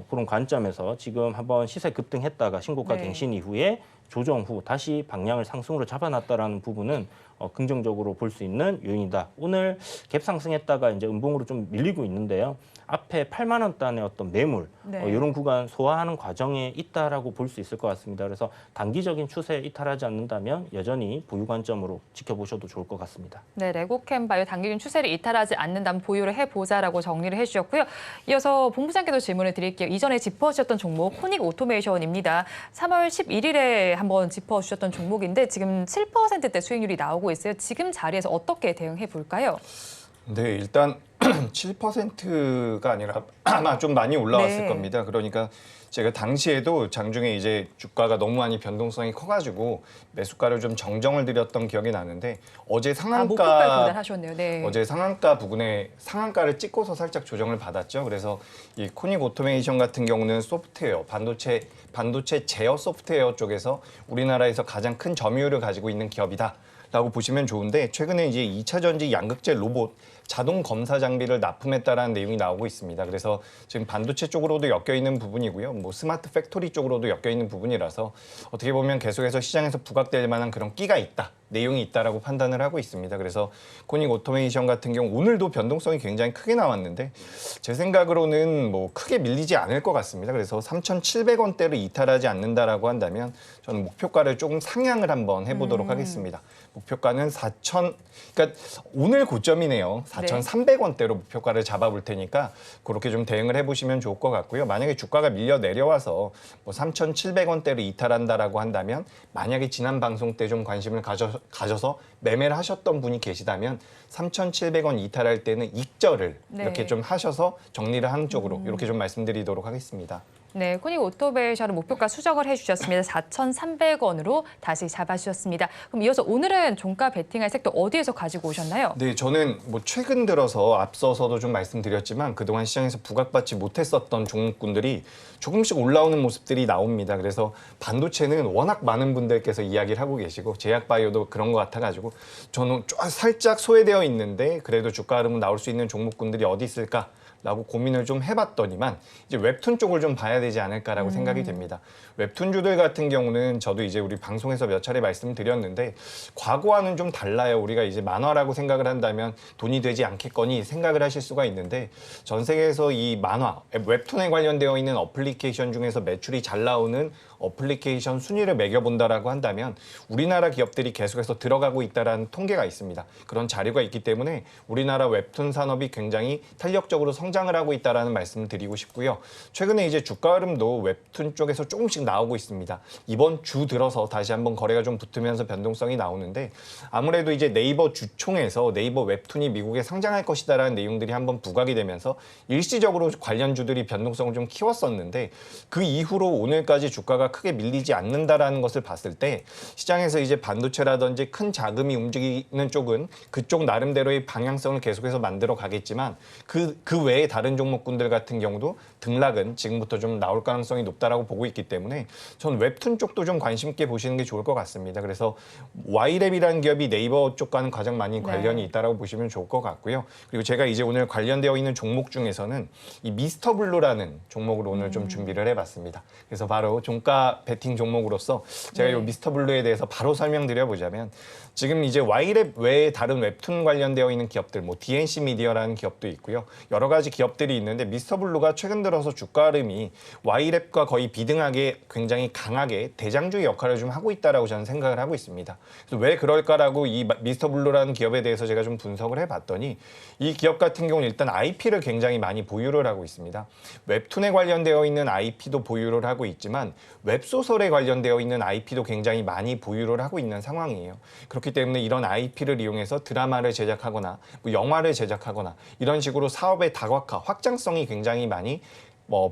그런 관점에서 지금 한번 시세 급등했다가 신고가 네. 갱신 이후에 조정 후 다시 방향을 상승으로 잡아놨다라는 부분은 긍정적으로 볼 수 있는 요인이다. 오늘 갭 상승했다가 이제 음봉으로 좀 밀리고 있는데요. 앞에 8만 원 단의 어떤 매물 네. 이런 구간 소화하는 과정에 있다라고 볼 수 있을 것 같습니다. 그래서 단기적인 추세에 이탈하지 않는다면 여전히 보유 관점으로 지켜보셔도 좋을 것 같습니다. 네, 레고캠 바이오 단기적인 추세를 이탈하지 않는다면 보유를 해보자라고 정리를 해주셨고요. 이어서 본부장께도 질문을 드릴게요. 이전에 짚어주셨던 종목 코닉 오토메이션입니다. 3월 11일에 한번 짚어주셨던 종목인데 지금 7%대 수익률이 나오고 있어요. 지금 자리에서 어떻게 대응해 볼까요? 네, 일단 7%가 아니라 아마 좀 많이 올라왔을 네. 겁니다. 그러니까 제가 당시에도 장중에 이제 주가가 너무 많이 변동성이 커가지고 매수가를 좀 정정을 드렸던 기억이 나는데 어제 목표가를 상한가 도달하셨네요. 네. 어제 상한가 부근에 상한가를 찍고서 살짝 조정을 받았죠. 그래서 이 코닉 오토메이션 같은 경우는 소프트웨어, 반도체 제어 소프트웨어 쪽에서 우리나라에서 가장 큰 점유율을 가지고 있는 기업이다. 라고 보시면 좋은데 최근에 이제 2차 전지 양극재 로봇 자동 검사 장비를 납품했다라는 내용이 나오고 있습니다. 그래서 지금 반도체 쪽으로도 엮여 있는 부분이고요. 뭐 스마트 팩토리 쪽으로도 엮여 있는 부분이라서 어떻게 보면 계속해서 시장에서 부각될 만한 그런 끼가 있다. 내용이 있다라고 판단을 하고 있습니다. 그래서 코닉 오토메이션 같은 경우 오늘도 변동성이 굉장히 크게 나왔는데 제 생각으로는 뭐 크게 밀리지 않을 것 같습니다. 그래서 3,700원대를 이탈하지 않는다라고 한다면 저는 목표가를 조금 상향을 한번 해보도록 하겠습니다. 목표가는 그러니까 오늘 고점이네요. 4,300원대로 목표가를 잡아볼 테니까 그렇게 좀 대응을 해보시면 좋을 것 같고요. 만약에 주가가 밀려 내려와서 뭐 3,700원대를 이탈한다라고 한다면 만약에 지난 방송 때 좀 관심을 가져서 매매를 하셨던 분이 계시다면 3,700원 이탈할 때는 익절을 네. 이렇게 좀 하셔서 정리를 하는 쪽으로 이렇게 좀 말씀드리도록 하겠습니다. 네, 코닉 오토메이션은 목표가 수정을 해주셨습니다. 4,300원으로 다시 잡아주셨습니다. 그럼 이어서 오늘은 종가 베팅할 섹터 어디에서 가지고 오셨나요? 네, 저는 뭐 최근 들어서 앞서서도 좀 말씀드렸지만 그동안 시장에서 부각받지 못했었던 종목군들이 조금씩 올라오는 모습들이 나옵니다. 그래서 반도체는 워낙 많은 분들께서 이야기를 하고 계시고 제약바이오도 그런 것 같아가지고 저는 살짝 소외되어 있는데 그래도 주가 흐름은 나올 수 있는 종목군들이 어디 있을까? 라고 고민을 좀 해봤더니만 이제 웹툰 쪽을 좀 봐야 되지 않을까라고 생각이 됩니다. 웹툰주들 같은 경우는 저도 이제 우리 방송에서 몇 차례 말씀드렸는데 과거와는 좀 달라요. 우리가 이제 만화라고 생각을 한다면 돈이 되지 않겠거니 생각을 하실 수가 있는데 전 세계에서 이 만화, 웹툰에 관련되어 있는 어플리케이션 중에서 매출이 잘 나오는 어플리케이션 순위를 매겨본다라고 한다면 우리나라 기업들이 계속해서 들어가고 있다라는 통계가 있습니다. 그런 자료가 있기 때문에 우리나라 웹툰 산업이 굉장히 탄력적으로 성장을 하고 있다라는 말씀을 드리고 싶고요. 최근에 이제 주가 흐름도 웹툰 쪽에서 조금씩 나오고 있습니다. 이번 주 들어서 다시 한번 거래가 좀 붙으면서 변동성이 나오는데 아무래도 이제 네이버 주총에서 네이버 웹툰이 미국에 상장할 것이다라는 내용들이 한번 부각이 되면서 일시적으로 관련주들이 변동성을 좀 키웠었는데 그 이후로 오늘까지 주가가 크게 밀리지 않는다라는 것을 봤을 때 시장에서 이제 반도체라든지 큰 자금이 움직이는 쪽은 그쪽 나름대로의 방향성을 계속해서 만들어 가겠지만 그 외에 다른 종목군들 같은 경우도 등락은 지금부터 좀 나올 가능성이 높다라고 보고 있기 때문에 전 웹툰 쪽도 좀 관심 있게 보시는 게 좋을 것 같습니다. 그래서 Y랩이라는 기업이 네이버 쪽과는 가장 많이 관련이 있다라고 보시면 좋을 것 같고요. 그리고 제가 이제 오늘 관련되어 있는 종목 중에서는 이 미스터블루라는 종목을 오늘 좀 준비를 해봤습니다. 그래서 바로 종가 베팅 종목으로서 제가 이 미스터블루에 대해서 바로 설명드려보자면 지금 이제 Y랩 외에 다른 웹툰 관련되어 있는 기업들, 뭐 DNC 미디어라는 기업도 있고요. 여러 가지 기업들이 있는데 미스터블루가 최근 들어서 주가 흐름이 Y랩과 거의 비등하게 굉장히 강하게 대장주의 역할을 좀 하고 있다라고 저는 생각을 하고 있습니다. 그래서 왜 그럴까라고 이 미스터블루라는 기업에 대해서 제가 좀 분석을 해봤더니 이 기업 같은 경우는 일단 IP를 굉장히 많이 보유를 하고 있습니다. 웹툰에 관련되어 있는 IP도 보유를 하고 있지만 웹소설에 관련되어 있는 IP도 굉장히 많이 보유를 하고 있는 상황이에요. 그렇기 때문에 이런 IP를 이용해서 드라마를 제작하거나 뭐 영화를 제작하거나 이런 식으로 사업의 다각화, 확장성이 굉장히 많이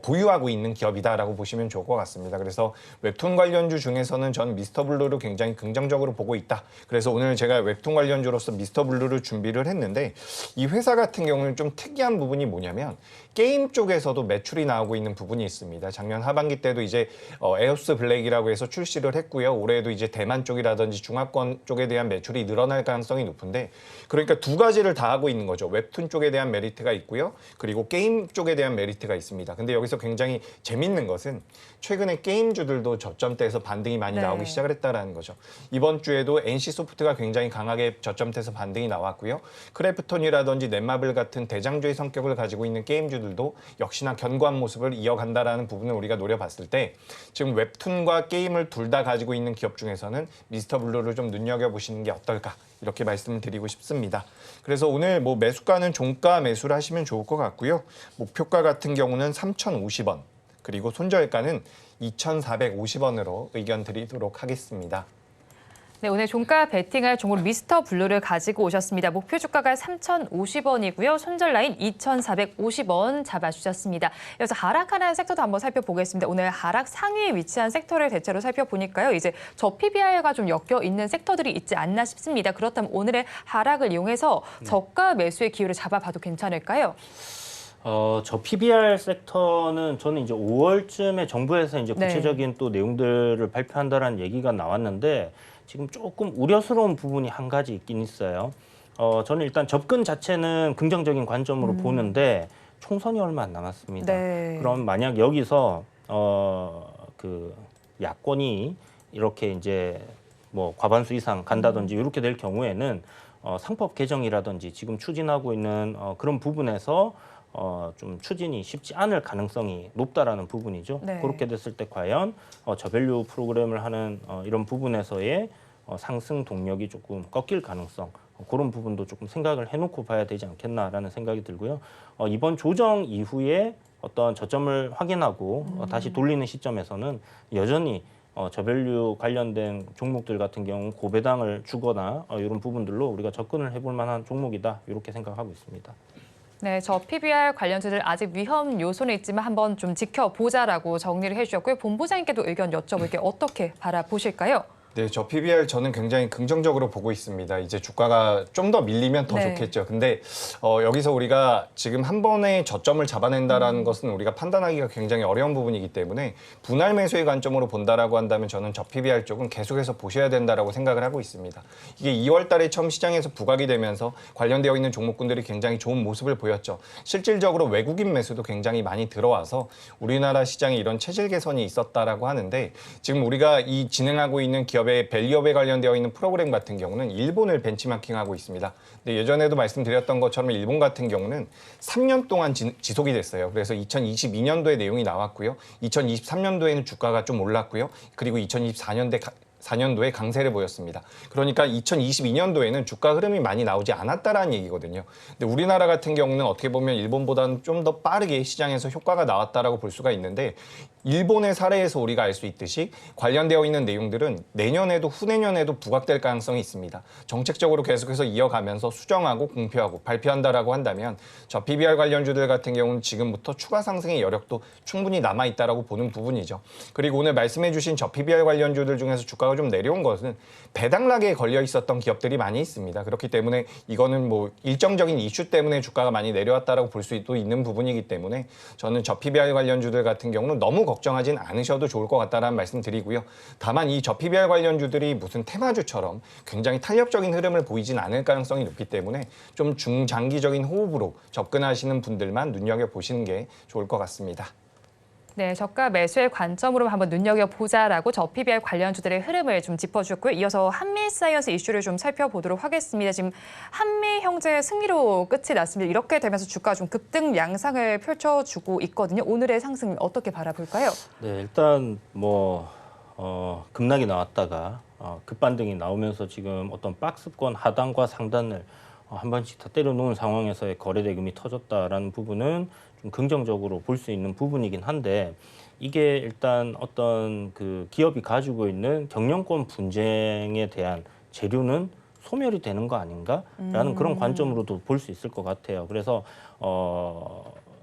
보유하고 있는 기업이다라고 보시면 좋을 것 같습니다. 그래서 웹툰 관련주 중에서는 저는 미스터블루를 굉장히 긍정적으로 보고 있다. 그래서 오늘 제가 웹툰 관련주로서 미스터블루를 준비를 했는데 이 회사 같은 경우는 좀 특이한 부분이 뭐냐면 게임 쪽에서도 매출이 나오고 있는 부분이 있습니다. 작년 하반기 때도 이제 에오스 블랙이라고 해서 출시를 했고요. 올해도 이제 대만 쪽이라든지 중화권 쪽에 대한 매출이 늘어날 가능성이 높은데 그러니까 두 가지를 다 하고 있는 거죠. 웹툰 쪽에 대한 메리트가 있고요. 그리고 게임 쪽에 대한 메리트가 있습니다. 근데 여기서 굉장히 재밌는 것은 최근에 게임주들도 저점대에서 반등이 많이 네. 나오기 시작을 했다라는 거죠. 이번 주에도 NC소프트가 굉장히 강하게 저점대에서 반등이 나왔고요. 크래프톤이라든지 넷마블 같은 대장주의 성격을 가지고 있는 게임주들도 역시나 견고한 모습을 이어간다라는 부분을 우리가 노려봤을 때 지금 웹툰과 게임을 둘 다 가지고 있는 기업 중에서는 미스터블루를 좀 눈여겨보시는 게 어떨까 이렇게 말씀을 드리고 싶습니다. 그래서 오늘 뭐 매수가는 종가 매수를 하시면 좋을 것 같고요. 목표가 같은 경우는 3,050원 그리고 손절가는 2,450원으로 의견 드리도록 하겠습니다. 네, 오늘 종가 베팅할 종목 미스터 블루를 가지고 오셨습니다. 목표 주가가 3,050원이고요. 손절 라인 2,450원 잡아주셨습니다. 이어서 하락하는 섹터도 한번 살펴보겠습니다. 오늘 하락 상위에 위치한 섹터를 대체로 살펴보니까요. 이제 저PBR과 좀 엮여 있는 섹터들이 있지 않나 싶습니다. 그렇다면 오늘의 하락을 이용해서 저가 매수의 기회를 잡아봐도 괜찮을까요? 저 PBR 섹터는 저는 이제 5월쯤에 정부에서 이제 구체적인 또 내용들을 발표한다라는 얘기가 나왔는데 지금 조금 우려스러운 부분이 한 가지 있긴 있어요. 저는 일단 접근 자체는 긍정적인 관점으로 보는데 총선이 얼마 안 남았습니다. 네. 그럼 만약 여기서 그 야권이 이렇게 이제 뭐 과반수 이상 간다든지 이렇게 될 경우에는 상법 개정이라든지 지금 추진하고 있는 그런 부분에서 좀 추진이 쉽지 않을 가능성이 높다라는 부분이죠. 네. 그렇게 됐을 때 과연 저밸류 프로그램을 하는 이런 부분에서의 상승 동력이 조금 꺾일 가능성 그런 부분도 조금 생각을 해놓고 봐야 되지 않겠나라는 생각이 들고요. 이번 조정 이후에 어떤 저점을 확인하고 다시 돌리는 시점에서는 여전히 저밸류 관련된 종목들 같은 경우 고배당을 주거나 이런 부분들로 우리가 접근을 해볼 만한 종목이다 이렇게 생각하고 있습니다. 네, 저 PBR 관련주들 아직 위험 요소는 있지만 한번 좀 지켜보자라고 정리를 해주셨고요. 본부장님께도 의견 여쭤볼게요. 어떻게 바라보실까요? 네, 저 PBR 저는 굉장히 긍정적으로 보고 있습니다. 이제 주가가 좀 더 밀리면 더 네. 좋겠죠. 근데 여기서 우리가 지금 한 번에 저점을 잡아낸다라는 것은 우리가 판단하기가 굉장히 어려운 부분이기 때문에 분할 매수의 관점으로 본다라고 한다면 저는 저 PBR 쪽은 계속해서 보셔야 된다라고 생각을 하고 있습니다. 이게 2월 달에 처음 시장에서 부각이 되면서 관련되어 있는 종목군들이 굉장히 좋은 모습을 보였죠. 실질적으로 외국인 매수도 굉장히 많이 들어와서 우리나라 시장에 이런 체질 개선이 있었다라고 하는데 지금 우리가 이 진행하고 있는 기업의 밸류업에 관련되어 있는 프로그램 같은 경우는 일본을 벤치마킹하고 있습니다. 근데 예전에도 말씀드렸던 것처럼 일본 같은 경우는 3년 동안 지속이 됐어요. 그래서 2022년도에 내용이 나왔고요. 2023년도에는 주가가 좀 올랐고요. 그리고 2024년도에 강세를 보였습니다. 그러니까 2022년도에는 주가 흐름이 많이 나오지 않았다라는 얘기거든요. 근데 우리나라 같은 경우는 어떻게 보면 일본보다는 좀 더 빠르게 시장에서 효과가 나왔다라고 볼 수가 있는데 일본의 사례에서 우리가 알 수 있듯이 관련되어 있는 내용들은 내년에도 후내년에도 부각될 가능성이 있습니다. 정책적으로 계속해서 이어가면서 수정하고 공표하고 발표한다라고 한다면 저 PBR 관련주들 같은 경우는 지금부터 추가 상승의 여력도 충분히 남아있다라고 보는 부분이죠. 그리고 오늘 말씀해주신 저 PBR 관련주들 중에서 주가가 좀 내려온 것은 배당락에 걸려 있었던 기업들이 많이 있습니다. 그렇기 때문에 이거는 뭐 일정적인 이슈 때문에 주가가 많이 내려왔다라고 볼 수도 있는 부분이기 때문에 저는 저 PBR 관련주들 같은 경우는 너무 걱정하진 않으셔도 좋을 것 같다라는 말씀 드리고요. 다만 이 저 PBR 관련주들이 무슨 테마주처럼 굉장히 탄력적인 흐름을 보이진 않을 가능성이 높기 때문에 좀 중장기적인 호흡으로 접근하시는 분들만 눈여겨보시는 게 좋을 것 같습니다. 네, 저가 매수의 관점으로 한번 눈여겨보자라고 저 PBR 관련주들의 흐름을 좀 짚어주셨고요. 이어서 한미사이언스 이슈를 좀 살펴보도록 하겠습니다. 지금 한미 형제 승리로 끝이 났습니다. 이렇게 되면서 주가가 좀 급등 양상을 펼쳐주고 있거든요. 오늘의 상승 어떻게 바라볼까요? 네, 일단 뭐 급락이 나왔다가 급반등이 나오면서 지금 어떤 박스권 하단과 상단을 한 번씩 다 때려놓은 상황에서의 거래 대금이 터졌다라는 부분은 좀 긍정적으로 볼 수 있는 부분이긴 한데 이게 일단 어떤 그 기업이 가지고 있는 경영권 분쟁에 대한 재료는 소멸이 되는 거 아닌가라는 그런 관점으로도 볼 수 있을 것 같아요. 그래서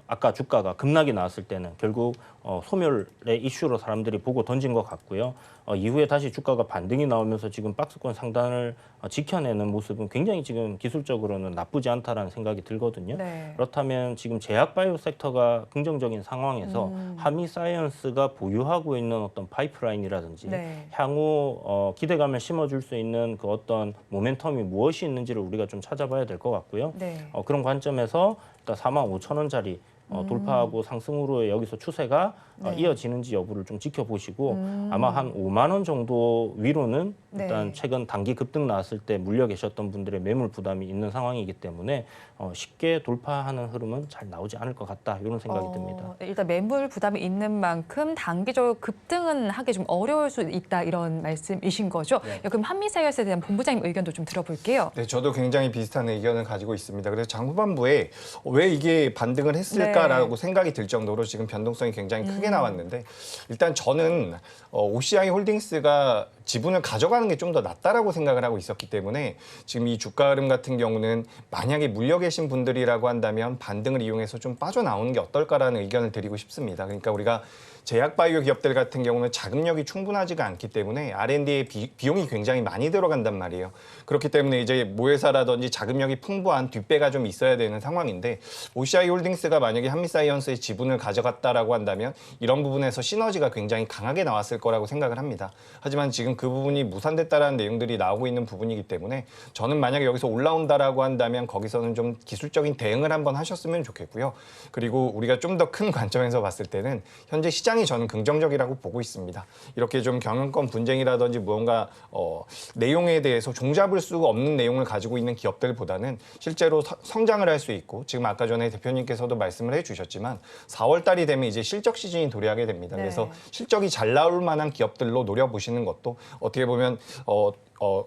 아까 주가가 급락이 나왔을 때는 결국 소멸의 이슈로 사람들이 보고 던진 것 같고요. 이후에 다시 주가가 반등이 나오면서 지금 박스권 상단을 지켜내는 모습은 굉장히 지금 기술적으로는 나쁘지 않다라는 생각이 들거든요. 네. 그렇다면 지금 제약바이오 섹터가 긍정적인 상황에서 한미사이언스가 보유하고 있는 어떤 파이프라인이라든지 네. 향후 기대감을 심어줄 수 있는 그 어떤 모멘텀이 무엇이 있는지를 우리가 좀 찾아봐야 될 것 같고요. 네. 그런 관점에서 일단 45,000원짜리 돌파하고 상승으로 여기서 추세가 네. 이어지는지 여부를 좀 지켜보시고 아마 한 5만 원 정도 위로는 일단 네. 최근 단기 급등 나왔을 때 물려 계셨던 분들의 매물 부담이 있는 상황이기 때문에 쉽게 돌파하는 흐름은 잘 나오지 않을 것 같다 이런 생각이 듭니다. 네, 일단 매물 부담이 있는 만큼 단기적으로 급등은 하기 좀 어려울 수 있다 이런 말씀이신 거죠? 네. 그럼 한미사이언스에 대한 본부장님 의견도 좀 들어볼게요. 네, 저도 굉장히 비슷한 의견을 가지고 있습니다. 그래서 장후반부에 왜 이게 반등을 했을까라고 생각이 들 정도로 지금 변동성이 굉장히 크게 나왔는데 일단 저는 OCI 홀딩스가 지분을 가져가는 게 좀 더 낫다라고 생각을 하고 있었기 때문에 지금 이 주가 흐름 같은 경우는 만약에 물려 계신 분들이라고 한다면 반등을 이용해서 좀 빠져나오는 게 어떨까라는 의견을 드리고 싶습니다. 그러니까 우리가 제약바이오 기업들 같은 경우는 자금력이 충분하지가 않기 때문에 R&D에 비용이 굉장히 많이 들어간단 말이에요. 그렇기 때문에 이제 모회사라든지 자금력이 풍부한 뒷배가 좀 있어야 되는 상황인데 OCI 홀딩스가 만약에 한미사이언스의 지분을 가져갔다라고 한다면 이런 부분에서 시너지가 굉장히 강하게 나왔을 거라고 생각을 합니다. 하지만 지금 그 부분이 무산됐다라는 내용들이 나오고 있는 부분이기 때문에 저는 만약에 여기서 올라온다라고 한다면 거기서는 좀 기술적인 대응을 한번 하셨으면 좋겠고요. 그리고 우리가 좀 더 큰 관점에서 봤을 때는 현재 시장이 저는 긍정적이라고 보고 있습니다. 이렇게 좀 경영권 분쟁이라든지 무언가 내용에 대해서 종잡을 수 없는 내용을 가지고 있는 기업들보다는 실제로 성장을 할 수 있고 지금 아까 전에 대표님께서도 말씀을 해주셨지만 4월 달이 되면 이제 실적 시즌이 도래하게 됩니다. 네. 그래서 실적이 잘 나올 만한 기업들로 노려보시는 것도 어떻게 보면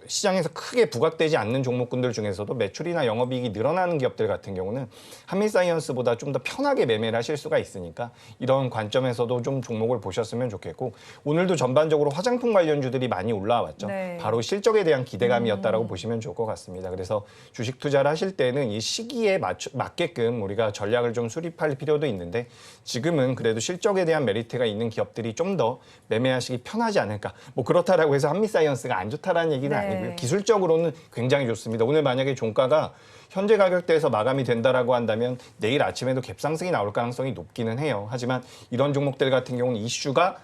시장에서 크게 부각되지 않는 종목군들 중에서도 매출이나 영업이익이 늘어나는 기업들 같은 경우는 한미사이언스보다 좀 더 편하게 매매를 하실 수가 있으니까 이런 관점에서도 좀 종목을 보셨으면 좋겠고 오늘도 전반적으로 화장품 관련주들이 많이 올라왔죠. 네. 바로 실적에 대한 기대감이었다라고 보시면 좋을 것 같습니다. 그래서 주식 투자를 하실 때는 이 시기에 맞게끔 우리가 전략을 좀 수립할 필요도 있는데 지금은 그래도 실적에 대한 메리트가 있는 기업들이 좀 더 매매하시기 편하지 않을까. 뭐 그렇다라고 해서 한미사이언스가 안 좋다라는 얘기는 네. 아니고요. 기술적으로는 굉장히 좋습니다. 오늘 만약에 종가가 현재 가격대에서 마감이 된다라고 한다면 내일 아침에도 갭상승이 나올 가능성이 높기는 해요. 하지만 이런 종목들 같은 경우는 이슈가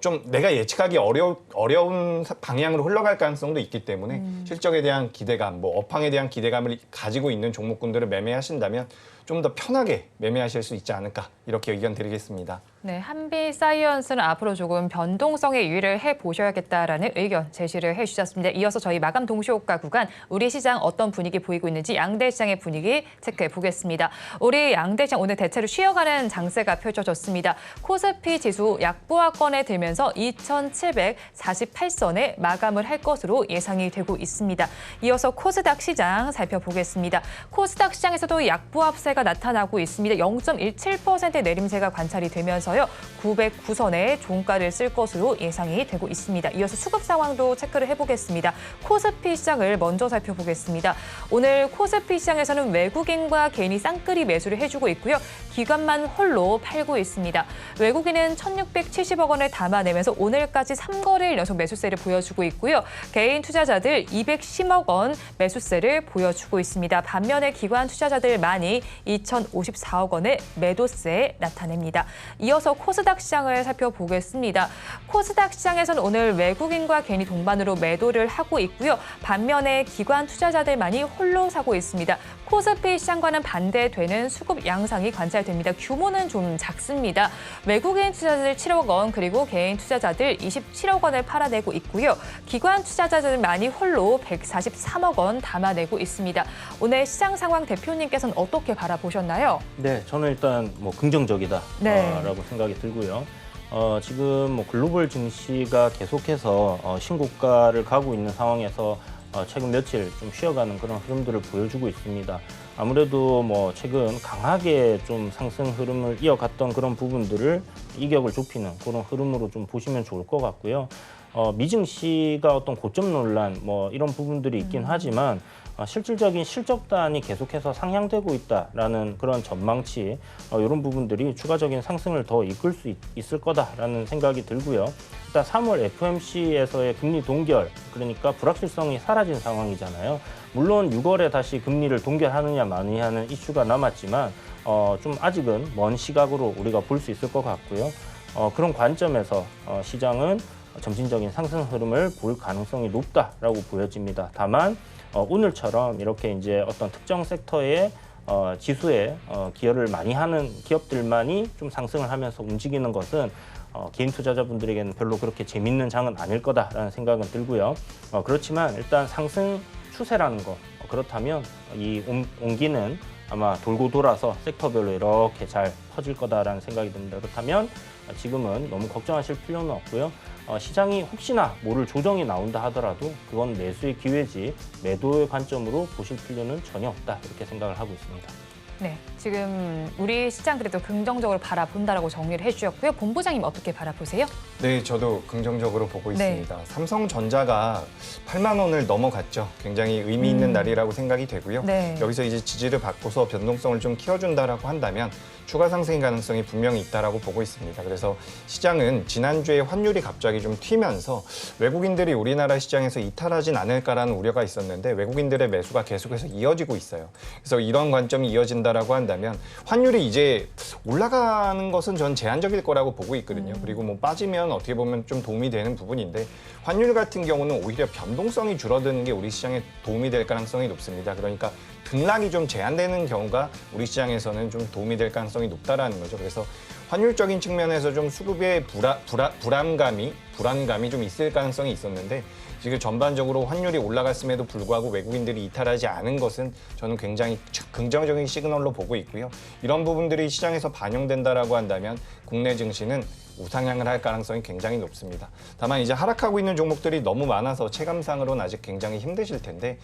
좀 내가 예측하기 어려운 방향으로 흘러갈 가능성도 있기 때문에 실적에 대한 기대감, 뭐 업황에 대한 기대감을 가지고 있는 종목군들을 매매하신다면 좀 더 편하게 매매하실 수 있지 않을까 이렇게 의견 드리겠습니다. 네, 한미사이언스는 앞으로 조금 변동성에 유의를 해보셔야겠다라는 의견 제시를 해주셨습니다. 이어서 저희 마감 동시효과 구간 우리 시장 어떤 분위기 보이고 있는지 양대 시장의 분위기 체크해 보겠습니다. 우리 양대 시장 오늘 대체로 쉬어가는 장세가 펼쳐졌습니다. 코스피 지수 약보합권에 들면서 2,748선에 마감을 할 것으로 예상이 되고 있습니다. 이어서 코스닥 시장 살펴보겠습니다. 코스닥 시장에서도 약보합세가 나타나고 있습니다. 0.17%의 내림세가 관찰이 되면서요. 909선에 종가를 쓸 것으로 예상이 되고 있습니다. 이어서 수급 상황도 체크를 해보겠습니다. 코스피 시장을 먼저 살펴보겠습니다. 오늘 코스피 시장에서는 외국인과 개인이 쌍끌이 매수를 해주고 있고요. 기관만 홀로 팔고 있습니다. 외국인은 1,670억 원을 담아내면서 오늘까지 3거래일 연속 매수세를 보여주고 있고요. 개인 투자자들 210억 원 매수세를 보여주고 있습니다. 반면에 기관 투자자들만이 2,054억 원의 매도세 나타냅니다. 이어서 코스닥 시장을 살펴보겠습니다. 코스닥 시장에서는 오늘 외국인과 개인이 동반으로 매도를 하고 있고요. 반면에 기관 투자자들만이 홀로 사고 있습니다. 코스피 시장과는 반대되는 수급 양상이 관찰됩니다. 규모는 좀 작습니다. 외국인 투자자들 7억 원 그리고 개인 투자자들 27억 원을 팔아내고 있고요. 기관 투자자들만이 홀로 143억 원 담아내고 있습니다. 오늘 시장 상황 대표님께서는 어떻게 바라보셨나요? 네, 저는 일단 뭐 긍정적이다 네. 라고 생각이 들고요. 지금 뭐 글로벌 증시가 계속해서 신고가를 가고 있는 상황에서 최근 며칠 좀 쉬어가는 그런 흐름들을 보여주고 있습니다. 아무래도 뭐 최근 강하게 좀 상승 흐름을 이어갔던 그런 부분들을 이격을 좁히는 그런 흐름으로 좀 보시면 좋을 것 같고요. 미증시가 어떤 고점 논란 뭐 이런 부분들이 있긴 하지만 실질적인 실적단이 계속해서 상향되고 있다라는 그런 전망치, 이런 부분들이 추가적인 상승을 더 이끌 수 있을 거다라는 생각이 들고요. 일단 3월 FOMC에서의 금리 동결, 그러니까 불확실성이 사라진 상황이잖아요. 물론 6월에 다시 금리를 동결하느냐 마느냐는 이슈가 남았지만 좀 아직은 먼 시각으로 우리가 볼 수 있을 것 같고요. 그런 관점에서 시장은 점진적인 상승 흐름을 볼 가능성이 높다라고 보여집니다. 다만 오늘처럼 이렇게 이제 어떤 특정 섹터의 지수에 기여를 많이 하는 기업들만이 좀 상승을 하면서 움직이는 것은 개인 투자자분들에게는 별로 그렇게 재밌는 장은 아닐 거다라는 생각은 들고요. 그렇지만 일단 상승 추세라는 거, 그렇다면 이 온기는 아마 돌고 돌아서 섹터별로 이렇게 잘 퍼질 거다라는 생각이 듭니다. 그렇다면 지금은 너무 걱정하실 필요는 없고요. 시장이 혹시나 모를 조정이 나온다 하더라도 그건 매수의 기회지 매도의 관점으로 보실 필요는 전혀 없다, 이렇게 생각을 하고 있습니다. 네, 지금 우리 시장 그래도 긍정적으로 바라본다라고 정리를 해주셨고요. 본부장님 어떻게 바라보세요? 네, 저도 긍정적으로 보고 네. 있습니다. 삼성전자가 8만 원을 넘어갔죠. 굉장히 의미 있는 날이라고 생각이 되고요. 네. 여기서 이제 지지를 바꿔서 변동성을 좀 키워준다라고 한다면 추가 상승의 가능성이 분명히 있다라고 보고 있습니다. 그래서 시장은 지난주에 환율이 갑자기 좀 튀면서 외국인들이 우리나라 시장에서 이탈하진 않을까라는 우려가 있었는데 외국인들의 매수가 계속해서 이어지고 있어요. 그래서 이런 관점이 이어진다라고 한다면 환율이 이제 올라가는 것은 전 제한적일 거라고 보고 있거든요. 그리고 뭐 빠지면 어떻게 보면 좀 도움이 되는 부분인데 환율 같은 경우는 오히려 변동성이 줄어드는 게 우리 시장에 도움이 될 가능성이 높습니다. 그러니까 등락이 좀 제한되는 경우가 우리 시장에서는 좀 도움이 될 가능성이 높다라는 거죠. 그래서 환율적인 측면에서 좀 수급의 불안감이 좀 있을 가능성이 있었는데 지금 전반적으로 환율이 올라갔음에도 불구하고 외국인들이 이탈하지 않은 것은 저는 굉장히 긍정적인 시그널로 보고 있고요. 이런 부분들이 시장에서 반영된다라고 한다면 국내 증시는 우상향을 할 가능성이 굉장히 높습니다. 다만 이제 하락하고 있는 종목들이 너무 많아서 체감상으로는 아직 굉장히 힘드실 텐데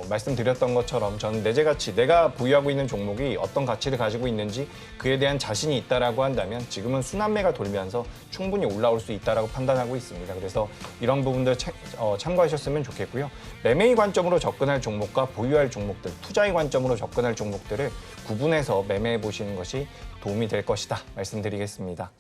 말씀드렸던 것처럼 저는 내재가치, 내가 보유하고 있는 종목이 어떤 가치를 가지고 있는지 그에 대한 자신이 있다라고 한다면 지금은 순환매가 돌면서 충분히 올라올 수 있다라고 판단하고 있습니다. 그래서 이런 부분들 참고하셨으면 좋겠고요. 매매의 관점으로 접근할 종목과 보유할 종목들, 투자의 관점으로 접근할 종목들을 구분해서 매매해 보시는 것이 도움이 될 것이다 말씀드리겠습니다.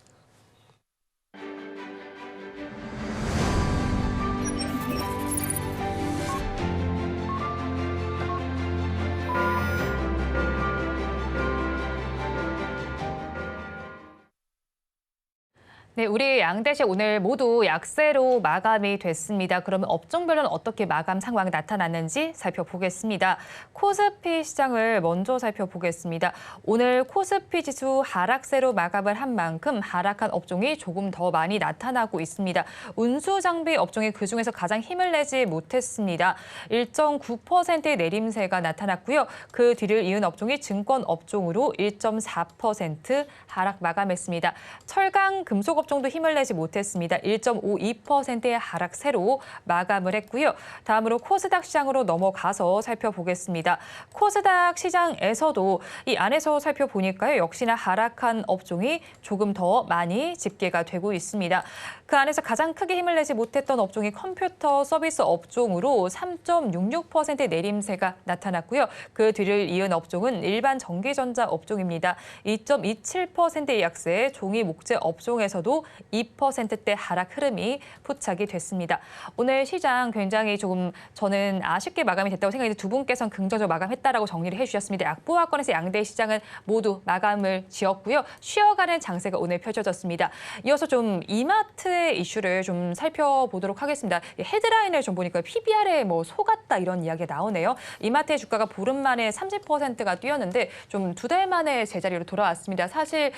네, 우리 양대시 오늘 모두 약세로 마감이 됐습니다. 그러면 업종별로는 어떻게 마감 상황이 나타났는지 살펴보겠습니다. 코스피 시장을 먼저 살펴보겠습니다. 오늘 코스피 지수 하락세로 마감을 한 만큼 하락한 업종이 조금 더 많이 나타나고 있습니다. 운수 장비 업종이 그중에서 가장 힘을 내지 못했습니다. 1.9%의 내림세가 나타났고요. 그 뒤를 이은 업종이 증권 업종으로 1.4% 하락 마감했습니다. 철강, 금속 업종도 힘을 내지 못했습니다. 1.52%의 하락세로 마감을 했고요. 다음으로 코스닥 시장으로 넘어가서 살펴보겠습니다. 코스닥 시장에서도 이 안에서 살펴보니까요. 역시나 하락한 업종이 조금 더 많이 집계가 되고 있습니다. 그 안에서 가장 크게 힘을 내지 못했던 업종이 컴퓨터 서비스 업종으로 3.66%의 내림세가 나타났고요. 그 뒤를 이은 업종은 일반 전기전자 업종입니다. 2.27%의 약세, 종이 목재 업종에서도 2%대 하락 흐름이 포착이 됐습니다. 오늘 시장 굉장히 조금 저는 아쉽게 마감이 됐다고 생각했는데 두 분께서는 긍정적으로 마감했다라고 정리를 해주셨습니다. 약보합권에서 양대 시장은 모두 마감을 지었고요. 쉬어가는 장세가 오늘 펼쳐졌습니다. 이어서 좀 이마트의 이슈를 좀 살펴보도록 하겠습니다. 헤드라인을 좀 보니까 PBR에 뭐 속았다 이런 이야기가 나오네요. 이마트의 주가가 보름 만에 30%가 뛰었는데 좀 두 달 만에 제자리로 돌아왔습니다. 사실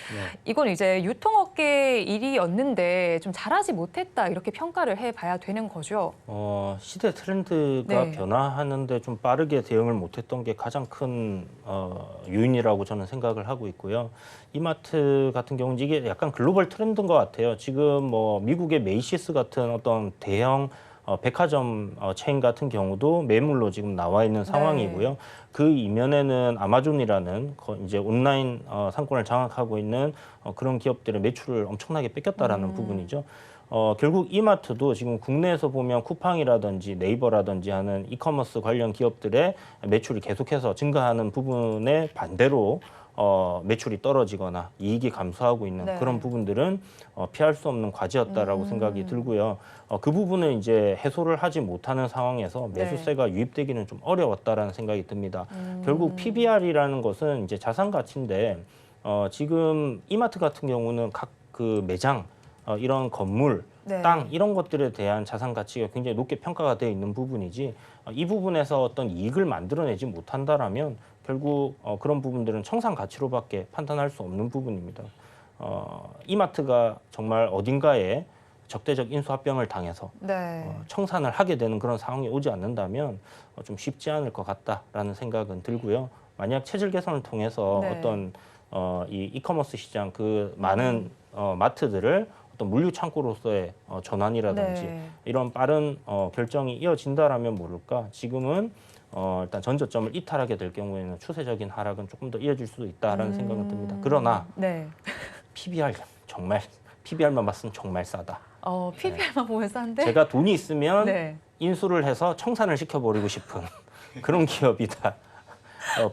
이건 이제 유통업계 일이었는데 좀 잘하지 못했다 이렇게 평가를 해봐야 되는 거죠. 시대 트렌드가 네. 변화하는데 좀 빠르게 대응을 못했던 게 가장 큰 요인이라고 저는 생각을 하고 있고요. 이마트 같은 경우는 이게 약간 글로벌 트렌드인 것 같아요. 지금 뭐 미국의 메이시스 같은 어떤 대형 백화점 체인 같은 경우도 매물로 지금 나와 있는 상황이고요. 그 이면에는 아마존이라는 이제 온라인 상권을 장악하고 있는 그런 기업들의 매출을 엄청나게 뺏겼다라는 부분이죠. 결국 이마트도 지금 국내에서 보면 쿠팡이라든지 네이버라든지 하는 이커머스 관련 기업들의 매출이 계속해서 증가하는 부분에 반대로 매출이 떨어지거나 이익이 감소하고 있는 네. 그런 부분들은 피할 수 없는 과제였다라고 생각이 들고요. 그 부분을 이제 해소를 하지 못하는 상황에서 매수세가 유입되기는 좀 어려웠다라는 생각이 듭니다. 결국 PBR이라는 것은 이제 자산 가치인데 지금 이마트 같은 경우는 각 그 매장 이런 건물, 네. 땅 이런 것들에 대한 자산 가치가 굉장히 높게 평가가 되어 있는 부분이지 이 부분에서 어떤 이익을 만들어내지 못한다라면 결국 그런 부분들은 청산 가치로밖에 판단할 수 없는 부분입니다. 이마트가 정말 어딘가에 적대적 인수합병을 당해서 네. 청산을 하게 되는 그런 상황이 오지 않는다면 좀 쉽지 않을 것 같다라는 생각은 들고요. 만약 체질 개선을 통해서 네. 어떤 이 이커머스 시장 그 많은 마트들을 어떤 물류 창고로서의 전환이라든지 네. 이런 빠른 결정이 이어진다라면 모를까 지금은 일단 전저점을 이탈하게 될 경우에는 추세적인 하락은 조금 더 이어질 수도 있다라는 생각은 듭니다. 그러나 네. PBR 정말 PBR만 봤으면 정말 싸다. PBR만 보면 싼데? 제가 돈이 있으면 네. 인수를 해서 청산을 시켜버리고 싶은 그런 기업이다.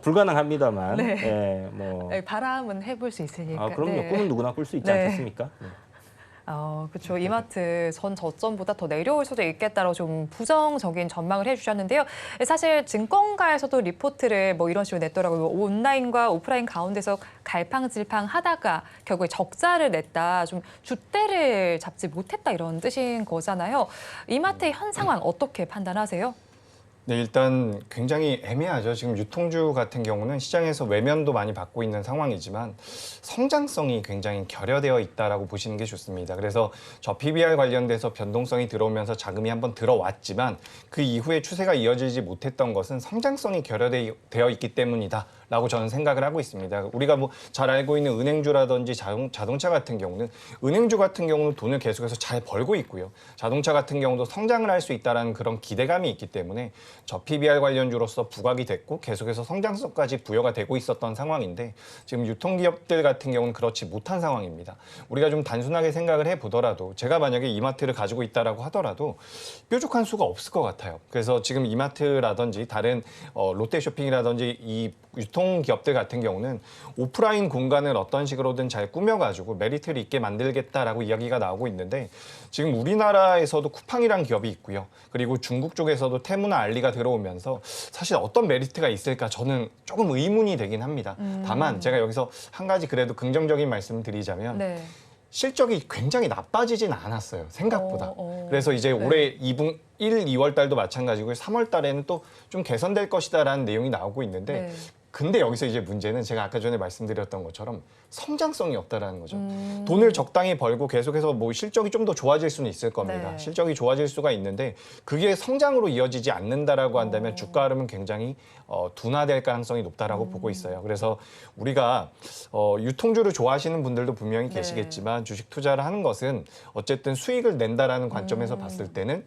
불가능합니다만, 네. 예, 뭐 바람은 해볼 수 있으니까. 그럼요. 네. 꿈은 누구나 꿀 수 있지 네. 않겠습니까? 네. 그렇죠. 이마트 전 저점보다 더 내려올 수도 있겠다라고 좀 부정적인 전망을 해주셨는데요. 사실 증권가에서도 리포트를 뭐 이런 식으로 냈더라고요. 온라인과 오프라인 가운데서 갈팡질팡 하다가 결국에 적자를 냈다. 좀 줏대를 잡지 못했다 이런 뜻인 거잖아요. 이마트의 현 상황 어떻게 판단하세요? 네, 일단 굉장히 애매하죠. 지금 유통주 같은 경우는 시장에서 외면도 많이 받고 있는 상황이지만 성장성이 굉장히 결여되어 있다라고 보시는 게 좋습니다. 그래서 저 PBR 관련돼서 변동성이 들어오면서 자금이 한번 들어왔지만 그 이후에 추세가 이어지지 못했던 것은 성장성이 결여되어 있기 때문이다라고 저는 생각을 하고 있습니다. 우리가 뭐 잘 알고 있는 은행주라든지 자동차 같은 경우는 은행주 같은 경우는 돈을 계속해서 잘 벌고 있고요. 자동차 같은 경우도 성장을 할 수 있다는 그런 기대감이 있기 때문에 저 PBR 관련주로서 부각이 됐고 계속해서 성장성까지 부여가 되고 있었던 상황인데 지금 유통기업들 같은 경우는 그렇지 못한 상황입니다. 우리가 좀 단순하게 생각을 해보더라도 제가 만약에 이마트를 가지고 있다라고 하더라도 뾰족한 수가 없을 것 같아요. 그래서 지금 이마트라든지 다른 롯데쇼핑이라든지 이 유통기업들 같은 경우는 오프라인 공간을 어떤 식으로든 잘 꾸며가지고 메리트를 있게 만들겠다라고 이야기가 나오고 있는데 지금 우리나라에서도 쿠팡이란 기업이 있고요. 그리고 중국 쪽에서도 테무나 알리가 들어오면서 사실 어떤 메리트가 있을까 저는 조금 의문이 되긴 합니다. 다만 제가 여기서 한 가지 그래도 긍정적인 말씀을 드리자면 네. 실적이 굉장히 나빠지진 않았어요. 생각보다. 그래서 이제 네. 올해 2분 1, 2월 달도 마찬가지고 3월 달에는 또 좀 개선될 것이다라는 내용이 나오고 있는데 네. 근데 여기서 이제 문제는 제가 아까 전에 말씀드렸던 것처럼 성장성이 없다라는 거죠. 돈을 적당히 벌고 계속해서 뭐 실적이 좀 더 좋아질 수는 있을 겁니다. 네. 실적이 좋아질 수가 있는데 그게 성장으로 이어지지 않는다라고 한다면 주가 흐름은 굉장히 둔화될 가능성이 높다라고 보고 있어요. 그래서 우리가 유통주를 좋아하시는 분들도 분명히 네. 계시겠지만 주식 투자를 하는 것은 어쨌든 수익을 낸다라는 관점에서 봤을 때는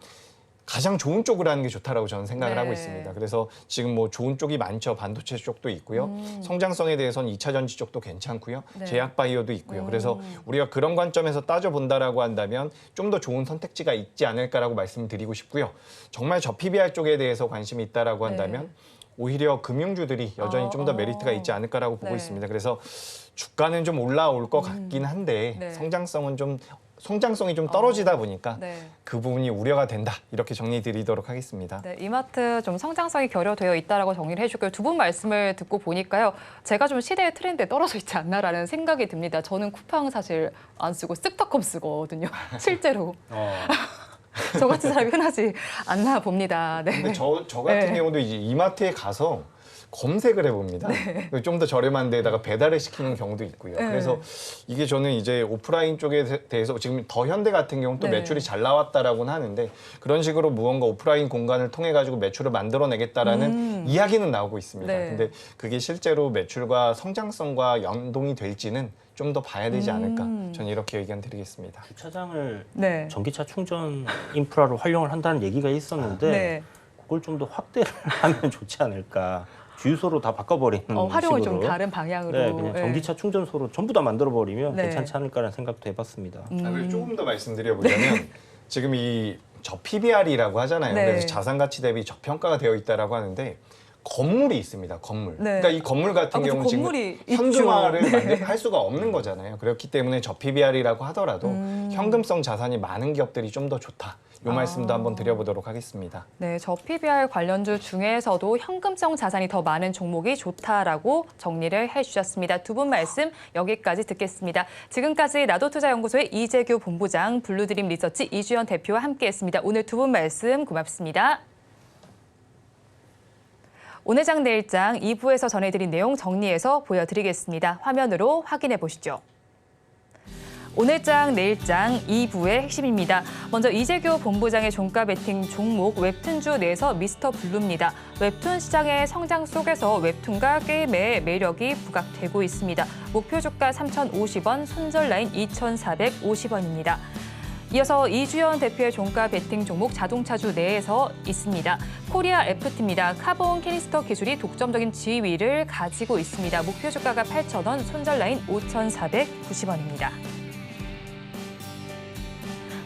가장 좋은 쪽으로 하는 게 좋다라고 저는 생각을 네. 하고 있습니다. 그래서 지금 뭐 좋은 쪽이 많죠. 반도체 쪽도 있고요. 성장성에 대해서는 2차 전지 쪽도 괜찮고요. 네. 제약 바이오도 있고요. 그래서 우리가 그런 관점에서 따져본다라고 한다면 좀 더 좋은 선택지가 있지 않을까라고 말씀드리고 싶고요. 정말 저 PBR 쪽에 대해서 관심이 있다라고 한다면 오히려 금융주들이 여전히 좀 더 메리트가 있지 않을까라고 보고 네. 있습니다. 그래서 주가는 좀 올라올 것 같긴 한데 네. 성장성이 좀 떨어지다 보니까 네. 그 부분이 우려가 된다. 이렇게 정리 드리도록 하겠습니다. 네, 이마트 좀 성장성이 결여되어 있다라고 정리를 해주고요. 두 분 말씀을 듣고 보니까요. 제가 좀 시대의 트렌드에 떨어져 있지 않나라는 생각이 듭니다. 저는 쿠팡 사실 안 쓰고 쓱닷컴 쓰거든요. 실제로. 저 같은 사람이 흔하지 않나 봅니다. 네. 근데 저 같은 네. 경우도 이제 이마트에 가서 검색을 해봅니다. 좀 더 저렴한 데다가 배달을 시키는 경우도 있고요. 네. 그래서 이게 저는 이제 오프라인 쪽에 대해서 지금 더현대 같은 경우는 또 네. 매출이 잘 나왔다라고는 하는데 그런 식으로 무언가 오프라인 공간을 통해 가지고 매출을 만들어내겠다라는 이야기는 나오고 있습니다. 네. 근데 그게 실제로 매출과 성장성과 연동이 될지는 좀 더 봐야 되지 않을까. 저는 이렇게 의견 드리겠습니다. 주차장을 네. 전기차 충전 인프라로 활용을 한다는 얘기가 있었는데 네. 그걸 좀 더 확대를 하면 좋지 않을까. 주유소로 다 바꿔버리는 활용을 식으로. 좀 다른 방향으로. 네, 그냥 예. 전기차 충전소로 전부 다 만들어버리면 네. 괜찮지 않을까라는 생각도 해봤습니다. 그리고 조금 더 말씀드려보자면 지금 이 저PBR이라고 하잖아요. 네. 그래서 자산가치 대비 저평가가 되어 있다라고 하는데 건물이 있습니다. 건물. 네. 그러니까 이 건물 같은 그쵸, 경우는 지금 건물이 현금화를 있죠. 네. 할 수가 없는 거잖아요. 그렇기 때문에 저PBR이라고 하더라도 현금성 자산이 많은 기업들이 좀 더 좋다. 이 말씀도 한번 드려보도록 하겠습니다. 네, 저 PBR 관련주 중에서도 현금성 자산이 더 많은 종목이 좋다라고 정리를 해주셨습니다. 두 분 말씀 여기까지 듣겠습니다. 지금까지 나도투자연구소의 이재규 본부장, 블루드림 리서치 이주연 대표와 함께했습니다. 오늘 두 분 말씀 고맙습니다. 오늘 장 내일 장 2부에서 전해드린 내용 정리해서 보여드리겠습니다. 화면으로 확인해 보시죠. 오늘 장, 내일 장 2부의 핵심입니다. 먼저 이재규 본부장의 종가 베팅 종목 웹툰주 내에서 미스터 블루입니다. 웹툰 시장의 성장 속에서 웹툰과 게임의 매력이 부각되고 있습니다. 목표 주가 3,050원, 손절 라인 2,450원입니다. 이어서 이주연 대표의 종가 베팅 종목 자동차주 내에서 있습니다. 코리아 FT입니다. 카본 캐니스터 기술이 독점적인 지위를 가지고 있습니다. 목표 주가가 8,000원, 손절 라인 5,490원입니다.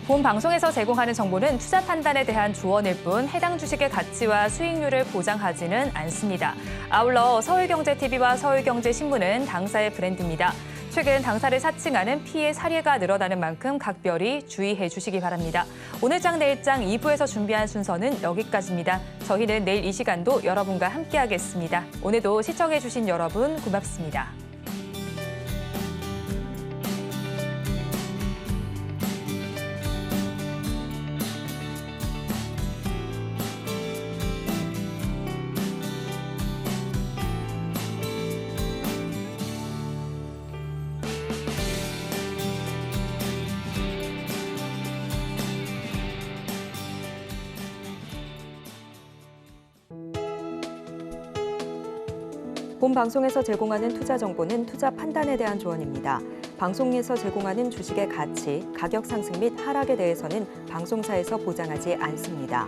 본 방송에서 제공하는 정보는 투자 판단에 대한 조언일 뿐 해당 주식의 가치와 수익률을 보장하지는 않습니다. 아울러 서울경제TV와 서울경제신문은 당사의 브랜드입니다. 최근 당사를 사칭하는 피해 사례가 늘어나는 만큼 각별히 주의해 주시기 바랍니다. 오늘 장 내일 장 2부에서 준비한 순서는 여기까지입니다. 저희는 내일 이 시간도 여러분과 함께하겠습니다. 오늘도 시청해 주신 여러분 고맙습니다. 본 방송에서 제공하는 투자 정보는 투자 판단에 대한 조언입니다. 방송에서 제공하는 주식의 가치, 가격 상승 및 하락에 대해서는 방송사에서 보장하지 않습니다.